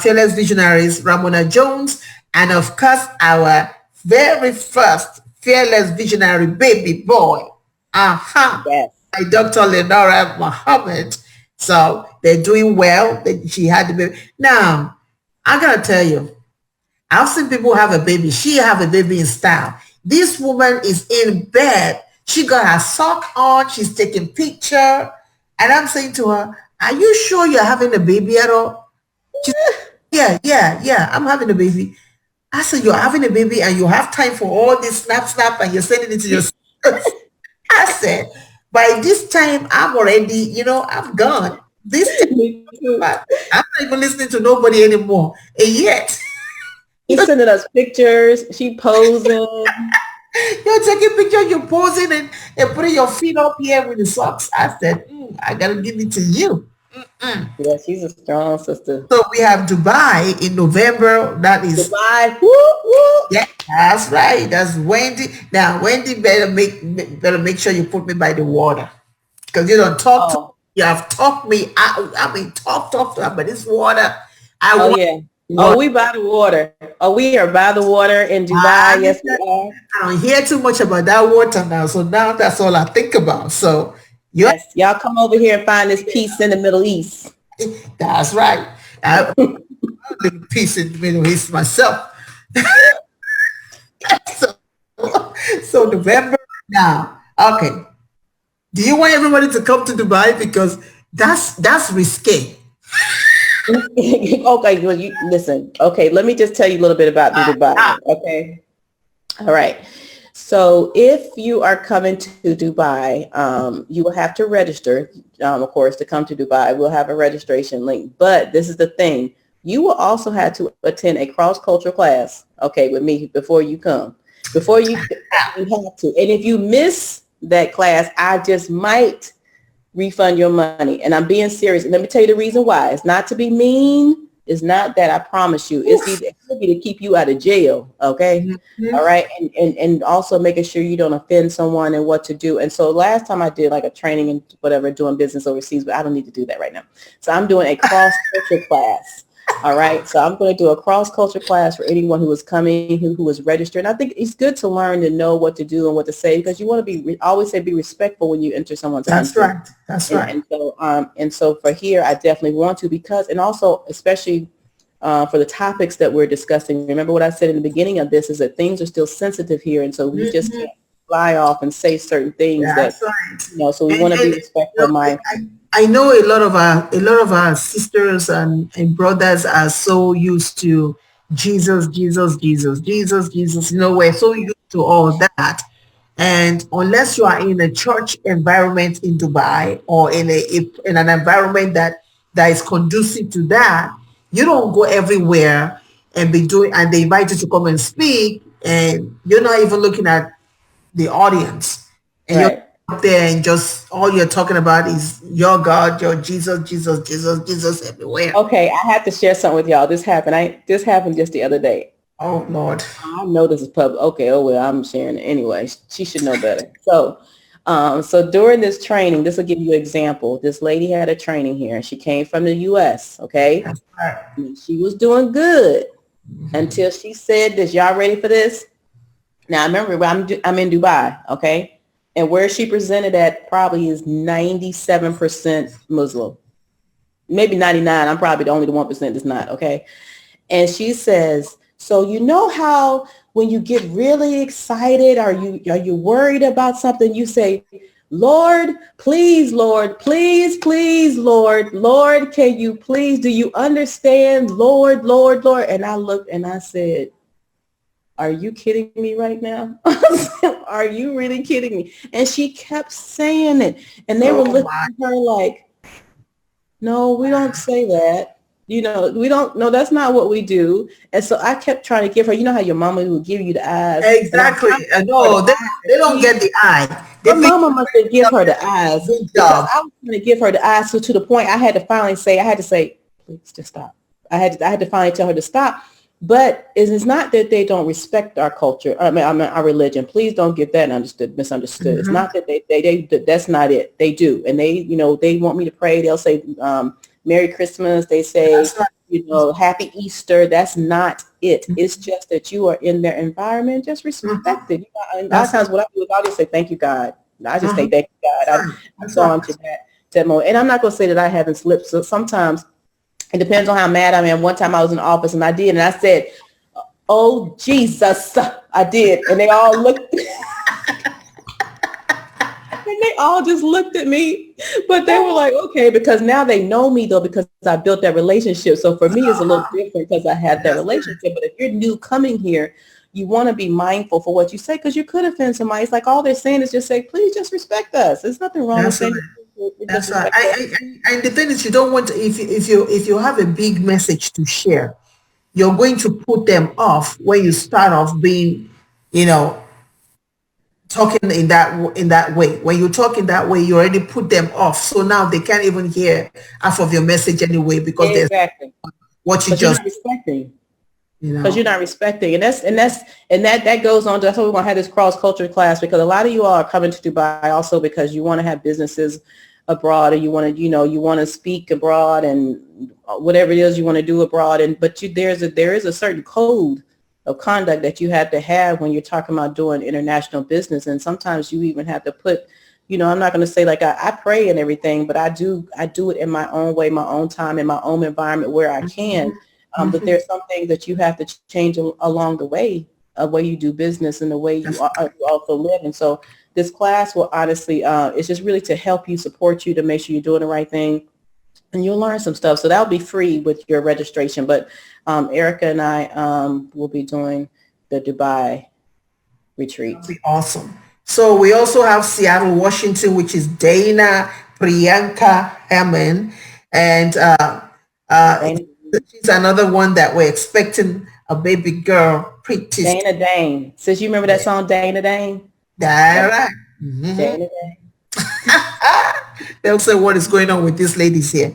fearless visionaries, Ramona Jones, and of course our very first fearless visionary baby boy. Yes. By Dr. Lenora Mohammed. So they're doing well. She had the baby. Now, I gotta tell you, I've seen people have a baby. She have a baby in style. This woman is in bed. She got her sock on. She's taking picture. And I'm saying to her, are you sure you're having a baby at all? She said, yeah, I'm having a baby. I said, you're having a baby and you have time for all this snap, and you're sending it to your sisters. I said, by this time, I'm already, I'm gone. This time, I'm not even listening to nobody anymore. And yet, He's sending us pictures. She posing. you're taking pictures, you're posing and putting your feet up here with the socks. I said, I got to give it to you. Yeah, she's a strong sister. So we have Dubai in November. That is Dubai. Woo, woo. Yeah, that's right. That's Wendy. Now, Wendy better make sure you put me by the water because you don't talk to You have talked me out. I mean, talk about this water. I Oh want yeah. Oh, water. we by the water. Oh, we are by the water in Dubai. Yes, we are. I don't hear too much about that water now. So now that's all I think about. So you Yes, y'all come over here and find this peace in the Middle East. that's right. I live in peace in the Middle East myself. So, so November now. Okay. Do you want everybody to come to Dubai? Because that's risque. Okay, well, you listen. Okay, let me just tell you a little bit about the Dubai. Okay, all right. So if you are coming to Dubai, you will have to register, of course, to come to Dubai. We'll have a registration link. But this is the thing. You will also have to attend a cross-cultural class, okay, with me before you come. Before you have to. And if you miss that class, I just might refund your money. And I'm being serious. And let me tell you the reason why. It's not to be mean. It's not that, I promise you. It's either to keep you out of jail. Okay. Mhm. All right. And also making sure you don't offend someone and what to do. And so last time I did like a training and whatever, doing business overseas, but I don't need to do that right now. So I'm doing a cross-culture class. All right. So I'm going to do a cross-culture class for anyone who is coming, who is registered. And I think it's good to learn to know what to do and what to say, because you want to always say, be respectful when you enter someone's That's country. right. That's right. And so for here, I definitely want to, because, and also especially for the topics that we're discussing. Remember what I said in the beginning of this is that things are still sensitive here. And so we just can't fly off and say certain things that, That's right. so we want to be respectful, mindful. I know a lot of our sisters and brothers are so used to Jesus, Jesus, Jesus, Jesus, Jesus. You know, we're so used to all that. And unless you are in a church environment in Dubai or in an environment that is conducive to that, you don't go everywhere and be doing, and they invite you to come and speak, and you're not even looking at the audience, and you're Right. up there and just all you're talking about is your God, your Jesus, Jesus, Jesus, Jesus everywhere. Okay. I have to share something with y'all. This happened just the other day. Oh Lord. I know this is public. Okay. Oh, well, I'm sharing it anyway. She should know better. So during this training, this will give you an example. This lady had a training here and she came from the US. Okay. That's right. And she was doing good until she said this. Y'all ready for this? Now, remember, I'm in Dubai. Okay. And where she presented at probably is 97% Muslim, maybe 99. I'm probably the only 1% that's not. Okay. And she says, so you know how when you get really excited, are you worried about something? You say, Lord, please, Lord, can you please, do you understand? Lord, Lord, Lord. And I looked and I said, are you kidding me right now? Are you really kidding me? And she kept saying it. And they were looking at her like, no, we don't say that. We don't, no, that's not what we do. And so I kept trying to give her, you know how your mama would give you the eyes? Exactly. No, they don't get the eye. They Her mama must have give her the eyes, good because job. I was going to give her the eyes. So to the point I had to say, please just stop. I had to finally tell her to stop. But it's not that they don't respect our culture. I mean, our religion. Please don't get that misunderstood. It's not that they that's not it. They do. And they want me to pray. They'll say, Merry Christmas. They say, That's right. Happy Easter. That's not it. It's just that you are in their environment. Just respect it. And a lot of times what I do is I'll just say, thank you, God. I just say, thank you, God. I've gone to that moment. And I'm not going to say that I haven't slipped. So sometimes it depends on how mad I am. One time I was in the office and I did. And I said, oh, Jesus, I did. And they all looked. And they all just looked at me, but they were like, okay, because now they know me though, because I built that relationship. So for me, it's a little different because I had that relationship. But if you're new coming here, you want to be mindful for what you say, because you could offend somebody. It's like all they're saying is just say, please just respect us. There's nothing wrong with saying. That's right. And the thing is, you don't want to, if you have a big message to share, you're going to put them off when you start off being, talking in that way. When you talk in that way, you already put them off. So now they can't even hear half of your message anyway, because there's Exactly. what you But you're just not respecting. you Because know. you're not respecting. And that goes on. That's why we're going to have this cross culture class, because a lot of you all are coming to Dubai also because you want to have businesses abroad, or you want to, you want to speak abroad, and whatever it is you want to do abroad. And but there is a certain code of conduct that you have to have when you're talking about doing international business. And sometimes you even have to put, I'm not going to say like I pray and everything, but I do it in my own way, my own time, in my own environment where I can. But there's some things that you have to change along the way of way you do business and the way you also live. And so this class will honestly, it's just really to help you, support you, to make sure you're doing the right thing. And you'll learn some stuff. So that'll be free with your registration. But Erica and I will be doing the Dubai retreat. That'll be awesome. So we also have Seattle, Washington, which is Dana Priyanka Hammond. And she's another one that we're expecting a baby girl pretty soon. Dana Dane. Since you remember that song, Dana Dane? That's right. Mm-hmm. Dana Dane. They'll say, what is going on with these ladies here?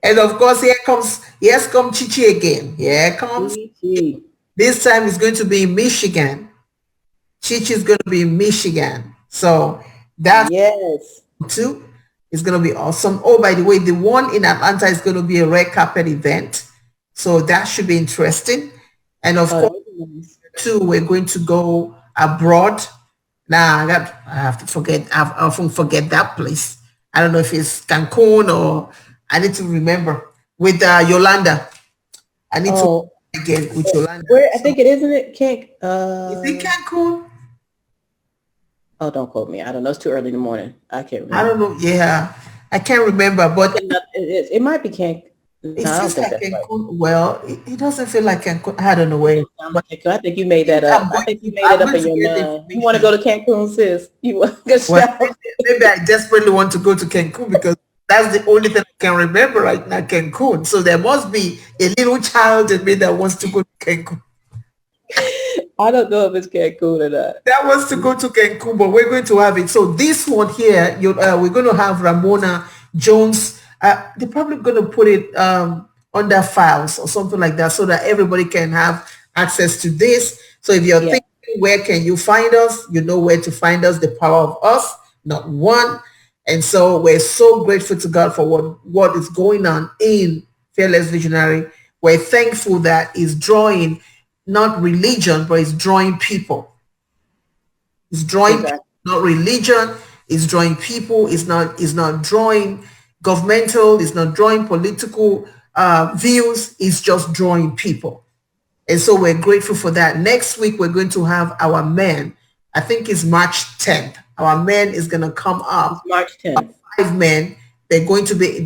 And of course, here comes Chichi again. Here comes Chichi. This time it's going to be in Michigan. Chichi is going to be in Michigan. So that too is going to be awesome. Oh, by the way, the one in Atlanta is going to be a red carpet event. So that should be interesting. And of course, too, we're going to go abroad. Now, I have to forget. I often forget that place. I don't know if it's Cancun or I need to remember with Yolanda. I need to again with Yolanda. Where I think it isn't it? Is it Cancun? Oh, don't quote me. I don't know. It's too early in the morning. I can't remember. I don't know. Yeah, I can't remember. But it might be Cancun. It feels like Cancun. Right. Well, it doesn't feel like Cancun. I don't know where. I think you made that up. I think you made it up in your mind. You want to go to Cancun, sis? You want to maybe I desperately want to go to Cancun because that's the only thing I can remember right now, Cancun. So there must be a little child in me that wants to go to Cancun. I don't know if it's Cancun or not. That wants to go to Cancun, but we're going to have it. So this one here, we're going to have Ramona Jones. They're probably going to put it under files or something like that so that everybody can have access to this. So if you're thinking, where can you find us? You know where to find us, the power of us, not one. And so we're so grateful to God for what is going on in Fearless Visionary. We're thankful that it's drawing not religion, but it's drawing people. It's drawing people, not religion. It's drawing people. It's not drawing governmental. It's not drawing political views. It's just drawing people. And so we're grateful for that. Next week, we're going to have our men. I think it's March 10th. Our men is going to come up. It's March 10th. 5 men. They're going to be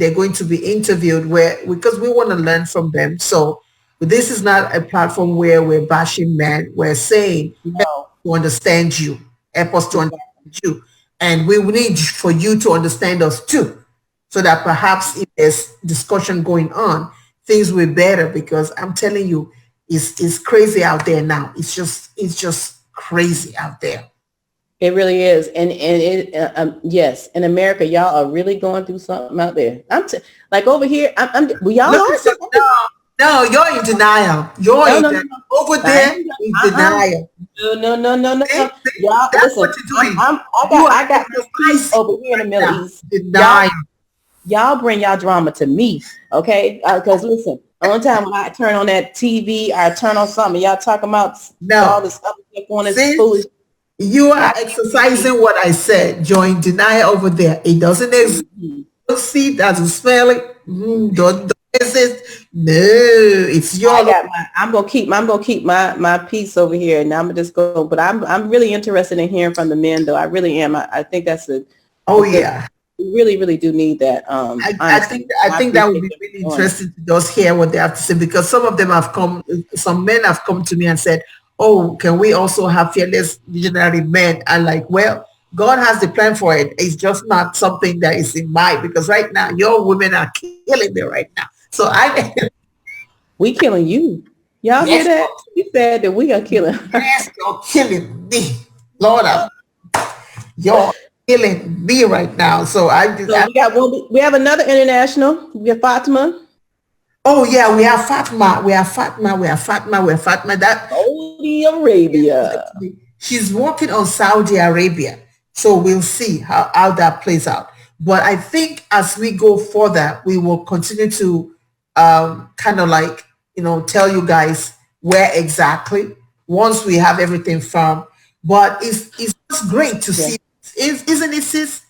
interviewed because we want to learn from them. So this is not a platform where we're bashing men. We're saying, help to understand you. Help us to understand you. And we need for you to understand us too. So that perhaps if there's discussion going on, things will be better, because I'm telling you, it's crazy out there now. It's just crazy out there. It really is. And yes, in America, y'all are really going through something out there. Like over here, No, you're in denial. Over there in denial. No. Y'all, that's listen, what you're doing. I got peace over here in the Middle East. Denial. Y'all bring y'all drama to me, okay? Because listen, one time when I turn on that TV, I turn on something, y'all talking about all this stuff going on. Foolish. You are exercising what I said. You're in denial over there. It doesn't exist. Don't see it, doesn't smell it. Don't exist. No, it's your. I'm gonna keep my peace over here, and I'm gonna just go. But I'm really interested in hearing from the men, though. I really am. I think that's we really, really do need that. I think that would be really interesting to just hear what they have to say, because some men have come to me and said, oh, can we also have fearless visionary men? And like, well, God has the plan for it. It's just not something that is in mind, because right now your women are killing me right now. So we killing you. Y'all hear that? He said that we are killing. Yes, you're killing me. Lord, you're killing me right now. So we have another international. We have Fatima. Oh yeah, we have Fatima. That Saudi Arabia. She's working on Saudi Arabia. So we'll see how that plays out. But I think as we go further, we will continue to kind of like, tell you guys where exactly once we have everything firm. But it's just great to Yeah. see, isn't it, sis?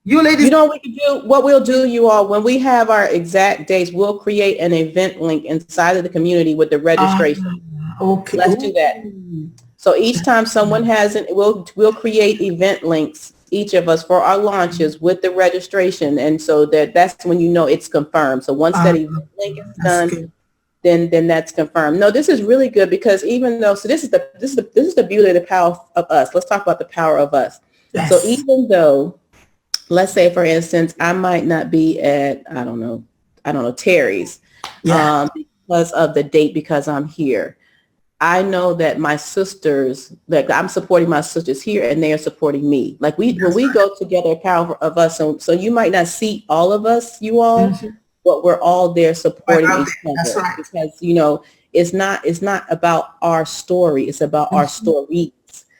You ladies. You know what we can do? What we'll do, you all, when we have our exact dates, we'll create an event link inside of the community with the Ah, registration. okay. Let's do that. Ooh. So each time someone has it, we'll create event links, each of us, for our launches with the registration, and so that's when you know it's confirmed. So once that Ah, event link is that's done, good. then that's confirmed. No, this is really good because even though, so this is the beauty of the power of us. Let's talk about the power of us. So Yes. even though, let's say for instance, I might not be at I don't know Terry's Yeah. because of the date because I'm here. I know that my sisters, like I'm supporting my sisters here and they are supporting me. Like when That's we right. go together, power of us. So you might not see all of us, you all, Mhm. but we're all there Right supporting out each there. That's other right. because, it's not about our story. It's about our Mhm. stories,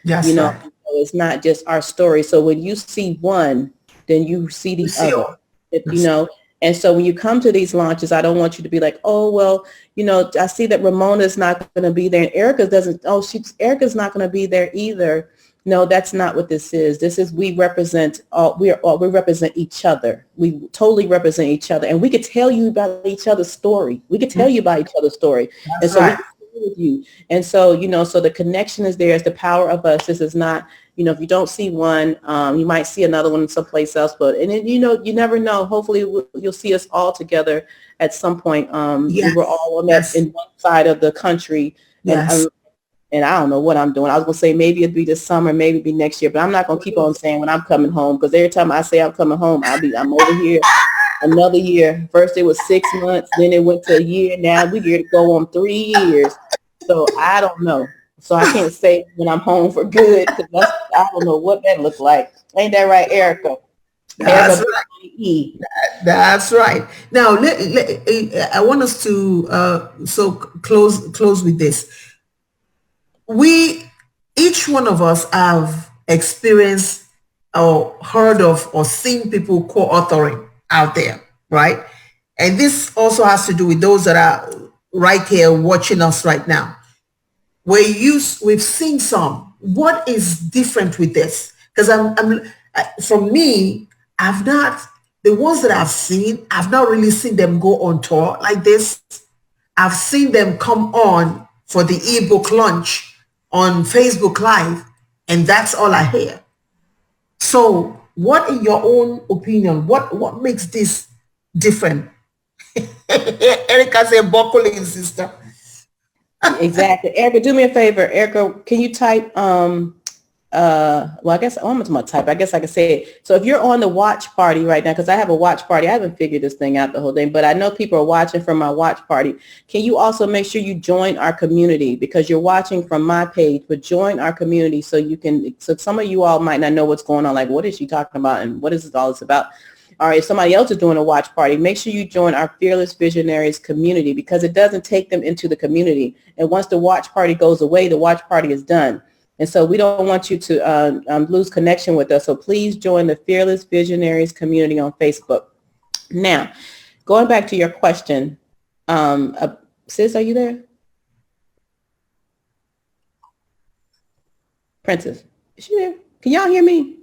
That's right. so it's not just our story. So when you see one, then you see We the see other, all. if, That's and so when you come to these launches, I don't want you to be like, oh, well, I see that Ramona's not going to be there and Erica's not going to be there either. No, that's not what this is. This is we represent each other. We totally represent each other. And we could tell you about each other's story. We could tell mhm. you about each other's story. And That's so we right. can share with you. And so, so the connection is there. It's the power of us. This is not, if you don't see one, you might see another one someplace else. But, and then, you never know. Hopefully you'll see us all together at some point. We were Yes. all on that Yes. in one side of the country, and Yes. and I don't know what I'm doing. I was gonna say maybe it'd be this summer, maybe it'd be next year, but I'm not gonna keep on saying when I'm coming home because every time I say I'm coming home, I'm over here another year. First it was 6 months, then it went to a year. Now we get to go on 3 years. So I don't know. So I can't say when I'm home for good because I don't know what that looked like. Ain't that right, Erica? That's Erica right. E. That's right. Now, I want us to close with this. We, each one of us, have experienced or heard of or seen people co-authoring out there, right? And this also has to do with those that are right here watching us right now. We've seen some. What is different with this? Because for me, I've not, the ones that I've seen, I've not really seen them go on tour like this. I've seen them come on for the ebook launch on Facebook Live, and that's all I hear. So what, in your own opinion, what makes this different? Erica said, buckle in, sister. Exactly. Erica, do me a favor. Erica, can you type well, I guess I'm gonna type. I guess I can say it. So if you're on the watch party right now, because I have a watch party, I haven't figured this thing out the whole thing, but I know people are watching from my watch party. Can you also make sure you join our community because you're watching from my page, but join our community so you can, so some of you all might not know what's going on. Like, what is she talking about? And what is this all this about? All right, if somebody else is doing a watch party, make sure you join our Fearless Visionaries community because it doesn't take them into the community. And once the watch party goes away, the watch party is done. And so we don't want you to lose connection with us. So please join the Fearless Visionaries community on Facebook. Now, going back to your question, sis, are you there? Princess, is she there? Can y'all hear me?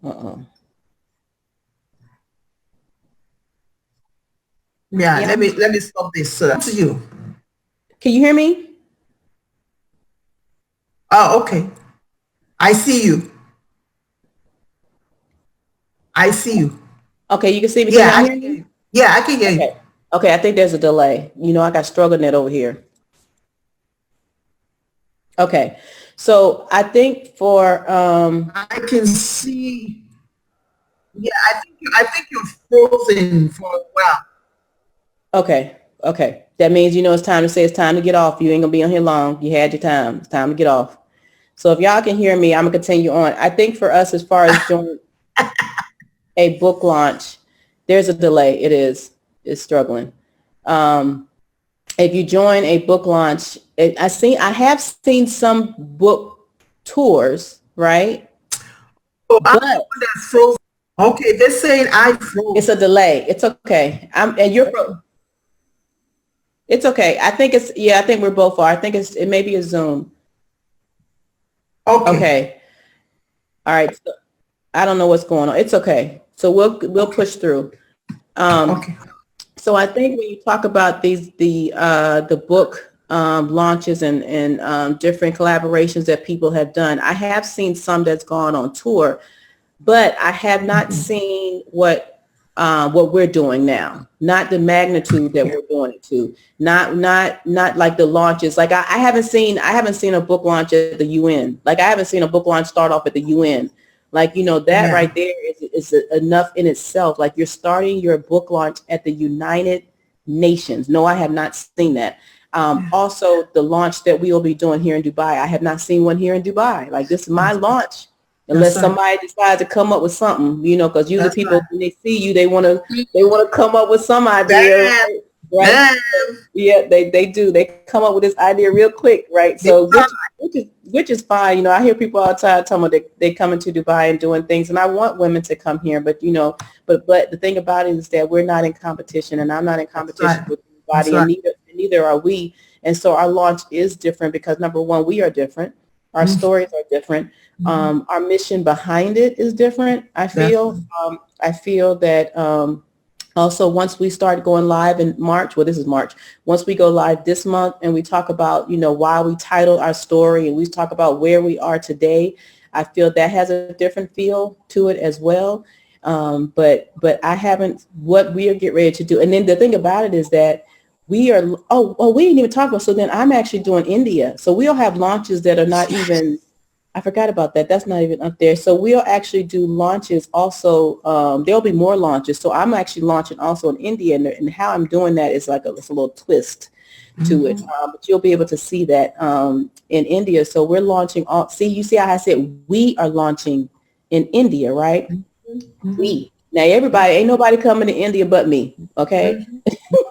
Uh-oh. Yeah, Yeah. let me stop this. So that's to you. Can you hear me? Oh, okay. I see you. I see you. Okay, you can see me. Can Yeah, y'all I hear can hear me? you. Yeah, I can hear you. Okay. Okay, I think there's a delay. I got struggle net over here. Okay. So I think for I can see. Yeah, I think you're frozen for a while. okay. Okay. That means it's time to say it's time to get off. You ain't gonna be on here long. You had your time. It's time to get off. So if y'all can hear me, I'm gonna continue on. I think for us, as far as joining a book launch, there's a delay. It's struggling. Um, if you join a book launch, I have seen some book tours, right? So I'm the But one that's frozen. Okay, they're saying I froze. it's a delay. It's okay. It's okay. I think I think we're both are. I think it may be a Zoom. Okay, Okay. All right. So I don't know what's going on. It's okay. So we'll okay, push through. Um, okay. so I think when you talk about the book launches and different collaborations that people have done, I have seen some that's gone on tour, but I have not seen what we're doing now. Not the magnitude that we're doing it to. Not like the launches. Like I haven't seen a book launch at the UN. Like I haven't seen a book launch start off at the UN. Like, that Yeah. right there is enough in itself. Like you're starting your book launch at the United Nations. No, I have not seen that. Also, the launch that we will be doing here in Dubai, I have not seen one here in Dubai. Like this is my launch. That's Unless right. somebody decides to come up with something, because usually That's people, right. when they see you, they want to come up with some idea, Damn, right? Right? damn. Yeah, they do. They come up with this idea real quick, right? Big So time. which is fine. I hear people all the time talking about they coming to Dubai and doing things, and I want women to come here, but but the thing about it is that we're not in competition, and I'm not in That's competition right. with That's anybody, and right. neither are we. And so our launch is different because number one, we are different. Our Mhm. stories are different. Our mission behind it is different. I feel. Definitely. I feel that. Also, once we start going live in March, well, this is March. Once we go live this month and we talk about, why we titled our story and we talk about where we are today, I feel that has a different feel to it as well. But I haven't, what we are getting ready to do. And then the thing about it is that we are, we didn't even talk about, so then I'm actually doing India. So we'll have launches that are not even, I forgot about that. That's not even up there. So we'll actually do launches also. There'll be more launches. So I'm actually launching also in India. And how I'm doing that is like it's a little twist to it. But you'll be able to see that in India. So we're launching you see how I said we are launching in India, right? Mhm. We. Now everybody, ain't nobody coming to India but me, okay?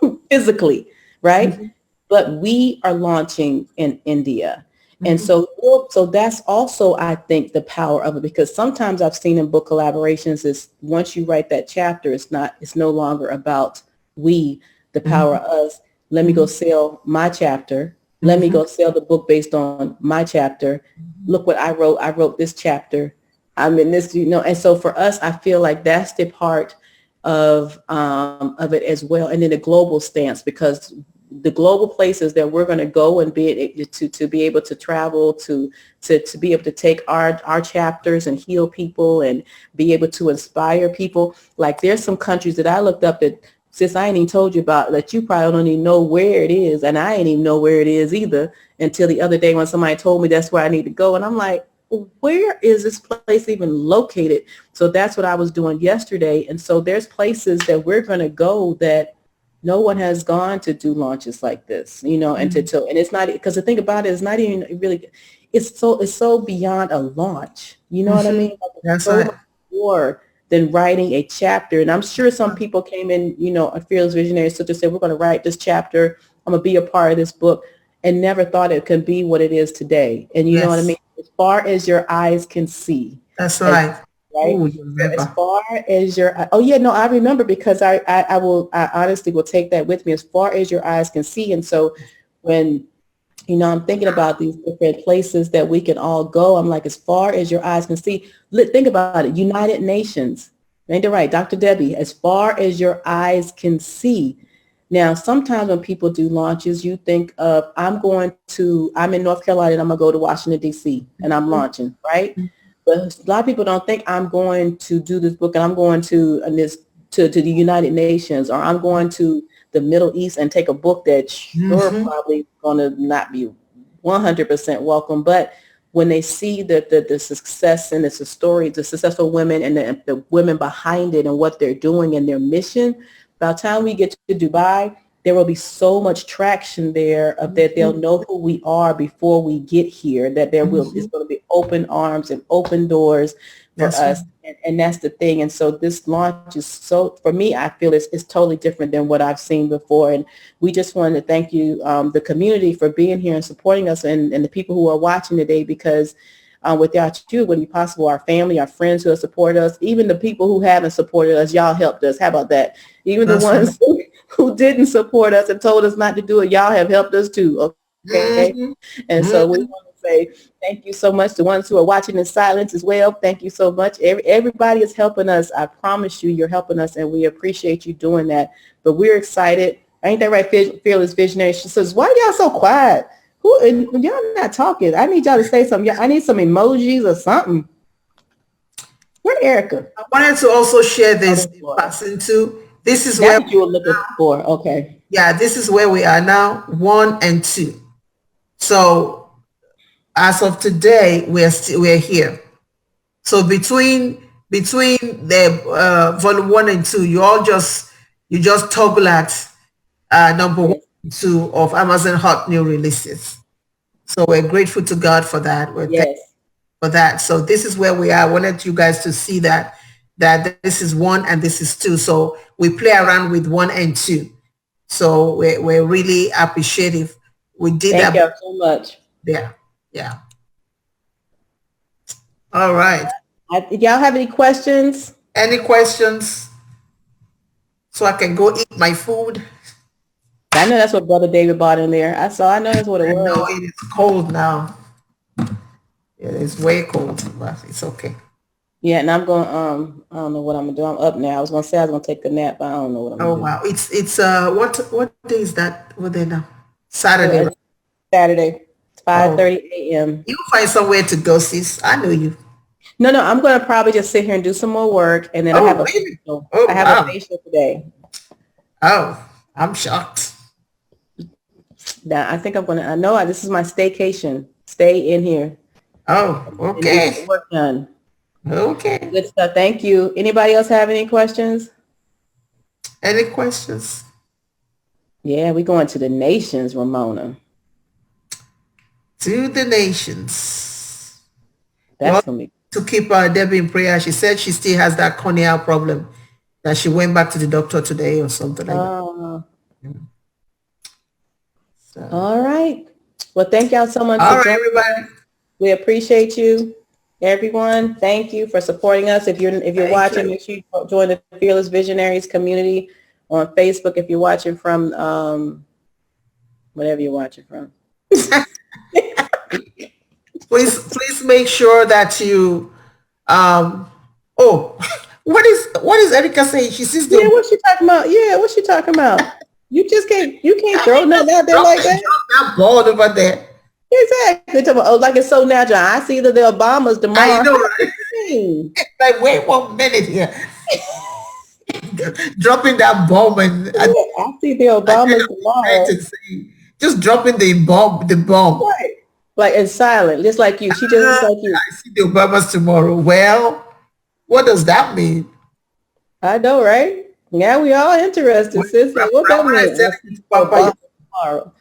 Mhm. Physically, right? Mhm. But we are launching in India. And Mhm. so that's also, I think, the power of it, because sometimes I've seen in book collaborations is once you write that chapter, it's no longer about we, the power of us. Let me go Mhm. sell my chapter. Let me Mhm. go sell the book based on my chapter. Look what I wrote. I wrote this chapter. I'm in this, and so for us, I feel like that's the part of it as well. And then the global stance, because the global places that we're going to go and to be able to travel to be able to take our chapters and heal people and be able to inspire people. Like there's some countries that I looked up that, sis, I ain't even told you about, that you probably don't even know where it is, and I ain't even know where it is either until the other day when somebody told me that's where I need to go, and I'm like, where is this place even located? So that's what I was doing yesterday. And so there's places that we're going to go that no one has gone to do launches like this, and it's not, because the thing about it is not even really, it's so beyond a launch. You know what I Mhm. mean? Like it's That's so right. much more than writing a chapter. And I'm sure some people came in, a fearless visionary, so to say, we're going to write this chapter. I'm going to be a part of this book, and never thought it could be what it is today. And you know what I mean? Yes. As far as your eyes can see, That's as right. right? Oh, you So as remember. far as oh yeah, no, I remember, because I honestly will take that with me, as far as your eyes can see. And so when, I'm thinking about these different places that we can all go, I'm like, as far as your eyes can see, think about it, United Nations, ain't that right, Dr. Debbie, as far as your eyes can see. Now, sometimes when people do launches, you think of, I'm in North Carolina and I'm going to go to Washington, D.C. and I'm Mhm. launching, right? But a lot of people don't think I'm going to do this book and I'm going to the United Nations, or I'm going to the Middle East and take a book that you're Mhm. probably going to not be 100% welcome. But when they see the success and the story, the successful women and the women behind it and what they're doing and their mission, by the time we get to Dubai, there will be so much traction there of that they'll Mhm. know who we are before we get here, that it's Mhm. going to be open arms and open doors for That's right. us. And that's the thing. And so this launch is for me, I feel it's totally different than what I've seen before. And we just wanted to thank you, the community, for being here and supporting us, and the people who are watching today, because Without you, it wouldn't be possible. Our family, our friends who have supported us, even the people who haven't supported us, y'all helped us. How about that? Even the ones who didn't support us and told us not to do it, y'all have helped us too. Okay. And so we want to say thank you so much to ones who are watching in silence as well. Thank you so much. Everybody is helping us. I promise you're helping us, and we appreciate you doing that. But we're excited. Ain't that right, Fearless Visionary? She says, why y'all so quiet? Y'all not talking. I need y'all to say something. I need some emojis or something. Where Erica? I wanted to also share this in passing too. This is where you were looking for. Okay. Yeah, this is where we are now, 1 and 2. So as of today, we're here. So between the volume 1 and 2, you just toggle at number 1 and 2 of Amazon Hot New Releases. So we're grateful to God for that. We're thankful for that. So this is where we are. I wanted you guys to see that this is 1 and this is 2. So we play around with 1 and 2. So we're really appreciative. We did that. Thank you so much. Yeah. All right. Y'all have any questions? Any questions? So I can go eat my food. I know that's what Brother David bought in there. I know that's what it was. No, it is cold now. It is way cold, but it's okay. Yeah, and I'm going. I don't know what I'm gonna do. I'm up now. I was gonna say I was gonna take a nap, but I don't know what I'm gonna do. Oh wow, it's what day is that? What day now? Saturday. Saturday. It's 5:30 a.m. You find somewhere to go, sis. I know you. No, I'm gonna probably just sit here and do some more work, and then I have a facial. I have a facial today. Oh, I'm shocked. Now I think I'm gonna. I know this is my staycation. Stay in here. Oh, okay. Work done. Okay. Good stuff. Thank you. Anybody else have any questions? Any questions? Yeah, we're going to the nations, Ramona. To the nations. That's gonna be to keep Debbie in prayer. She said she still has that corneal problem. That she went back to the doctor today or something like that. So. All right. Well, thank y'all so much. All right, everybody. We appreciate you. Everyone, thank you for supporting us. If you're watching, make sure you join the Fearless Visionaries community on Facebook. If you're watching from whatever you're watching from, please make sure that you what is Erica saying? She sees the what's she talking about? Yeah, what's she talking about? You can't throw nothing out there like that. Drop that ball over there. Exactly. Like it's so natural. I see that the Obamas tomorrow. I know, right? Like, wait 1 minute here. Dropping that bomb and I see the Obamas tomorrow. Just dropping the bomb. Right. Like in silent, just like you. She just like you. I see the Obamas tomorrow. Well, what does that mean? I know, right? Yeah, we all interested, sis. Like, what that means? Tomorrow.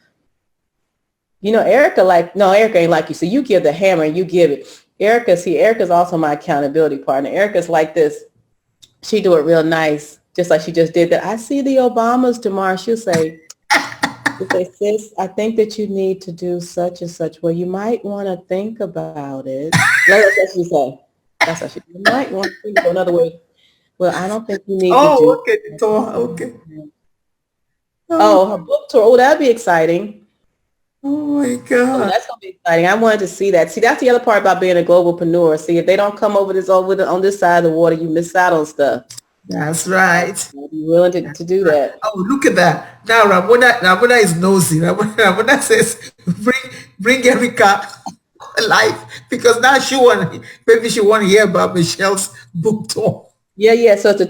You know, Erica ain't like you. So you give the hammer and you give it. Erica's also my accountability partner. Erica's like this. She do it real nice, just like she just did that. I see the Obamas tomorrow. She'll say, sis, I think that you need to do such and such. Well, you might want to think about it. That's what she say. That's what you might want to think about. In other words, well, I don't think you need to do it. Okay. Oh, her book tour. Oh, that'd be exciting. Oh my God. Oh, that's gonna be exciting. I wanted to see that. See, that's the other part about being a globalpreneur. See, if they don't come on this side of the water, you miss out on stuff. That's right. I'll be willing to do that. Oh, look at that. Now Ramona is nosy. Ramona says, bring Erica alive, because now she want to hear about Michelle's book tour. Yeah. So it's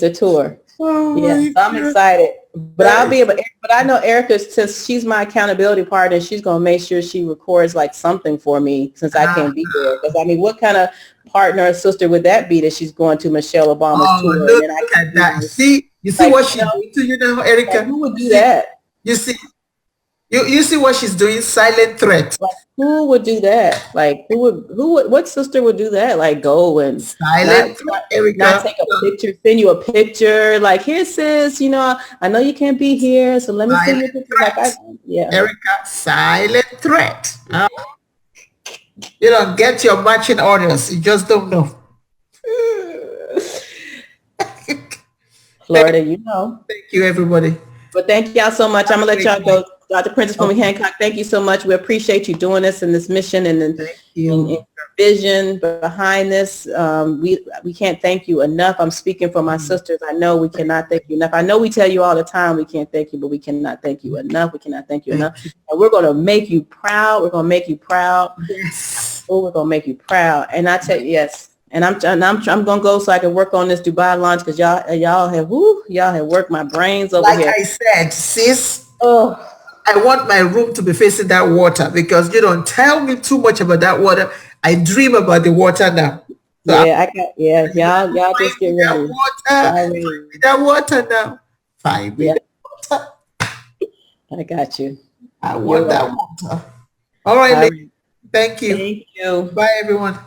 a tour. Oh yeah, so I'm excited. But I'll be able. But I know Erica, since she's my accountability partner, she's gonna make sure she records like something for me since I can't be there. Because I mean, what kind of partner or sister would that be that she's going to Michelle Obama's tour? Look at that. You see what she's doing to you now, Erica? Like, who would do that? You see. You see what she's doing? Silent threat. Like, who would do that? Like, what sister would do that? Like, go and silent threat, Erica. Not take a picture, send you a picture. Like, here, sis, I know you can't be here, so let me send you a picture. Like, Erica, silent threat. You don't get your matching orders. You just don't know. Florida, you know. Thank you, everybody. But thank y'all so much. I'm gonna let y'all go. Dr. Princess Fumi Hancock, thank you so much. We appreciate you doing this and this mission and Thank you. your vision behind this. We can't thank you enough. I'm speaking for my sisters. I know we cannot thank you enough. I know we tell you all the time we can't thank you, but we cannot thank you enough. We cannot thank you enough. And we're gonna make you proud. We're gonna make you proud. Yes. Oh, we're gonna make you proud. And I tell you, yes. And I'm gonna go so I can work on this Dubai launch because y'all have worked my brains over Like here. I said, sis, Oh, I want my room to be facing that water because you don't tell me too much about that water. I dream about the water now. So y'all just get ready. Find me that water now. Find me that water. I got you. I want that water. All right, ladies. Thank you. Thank you. Bye, everyone.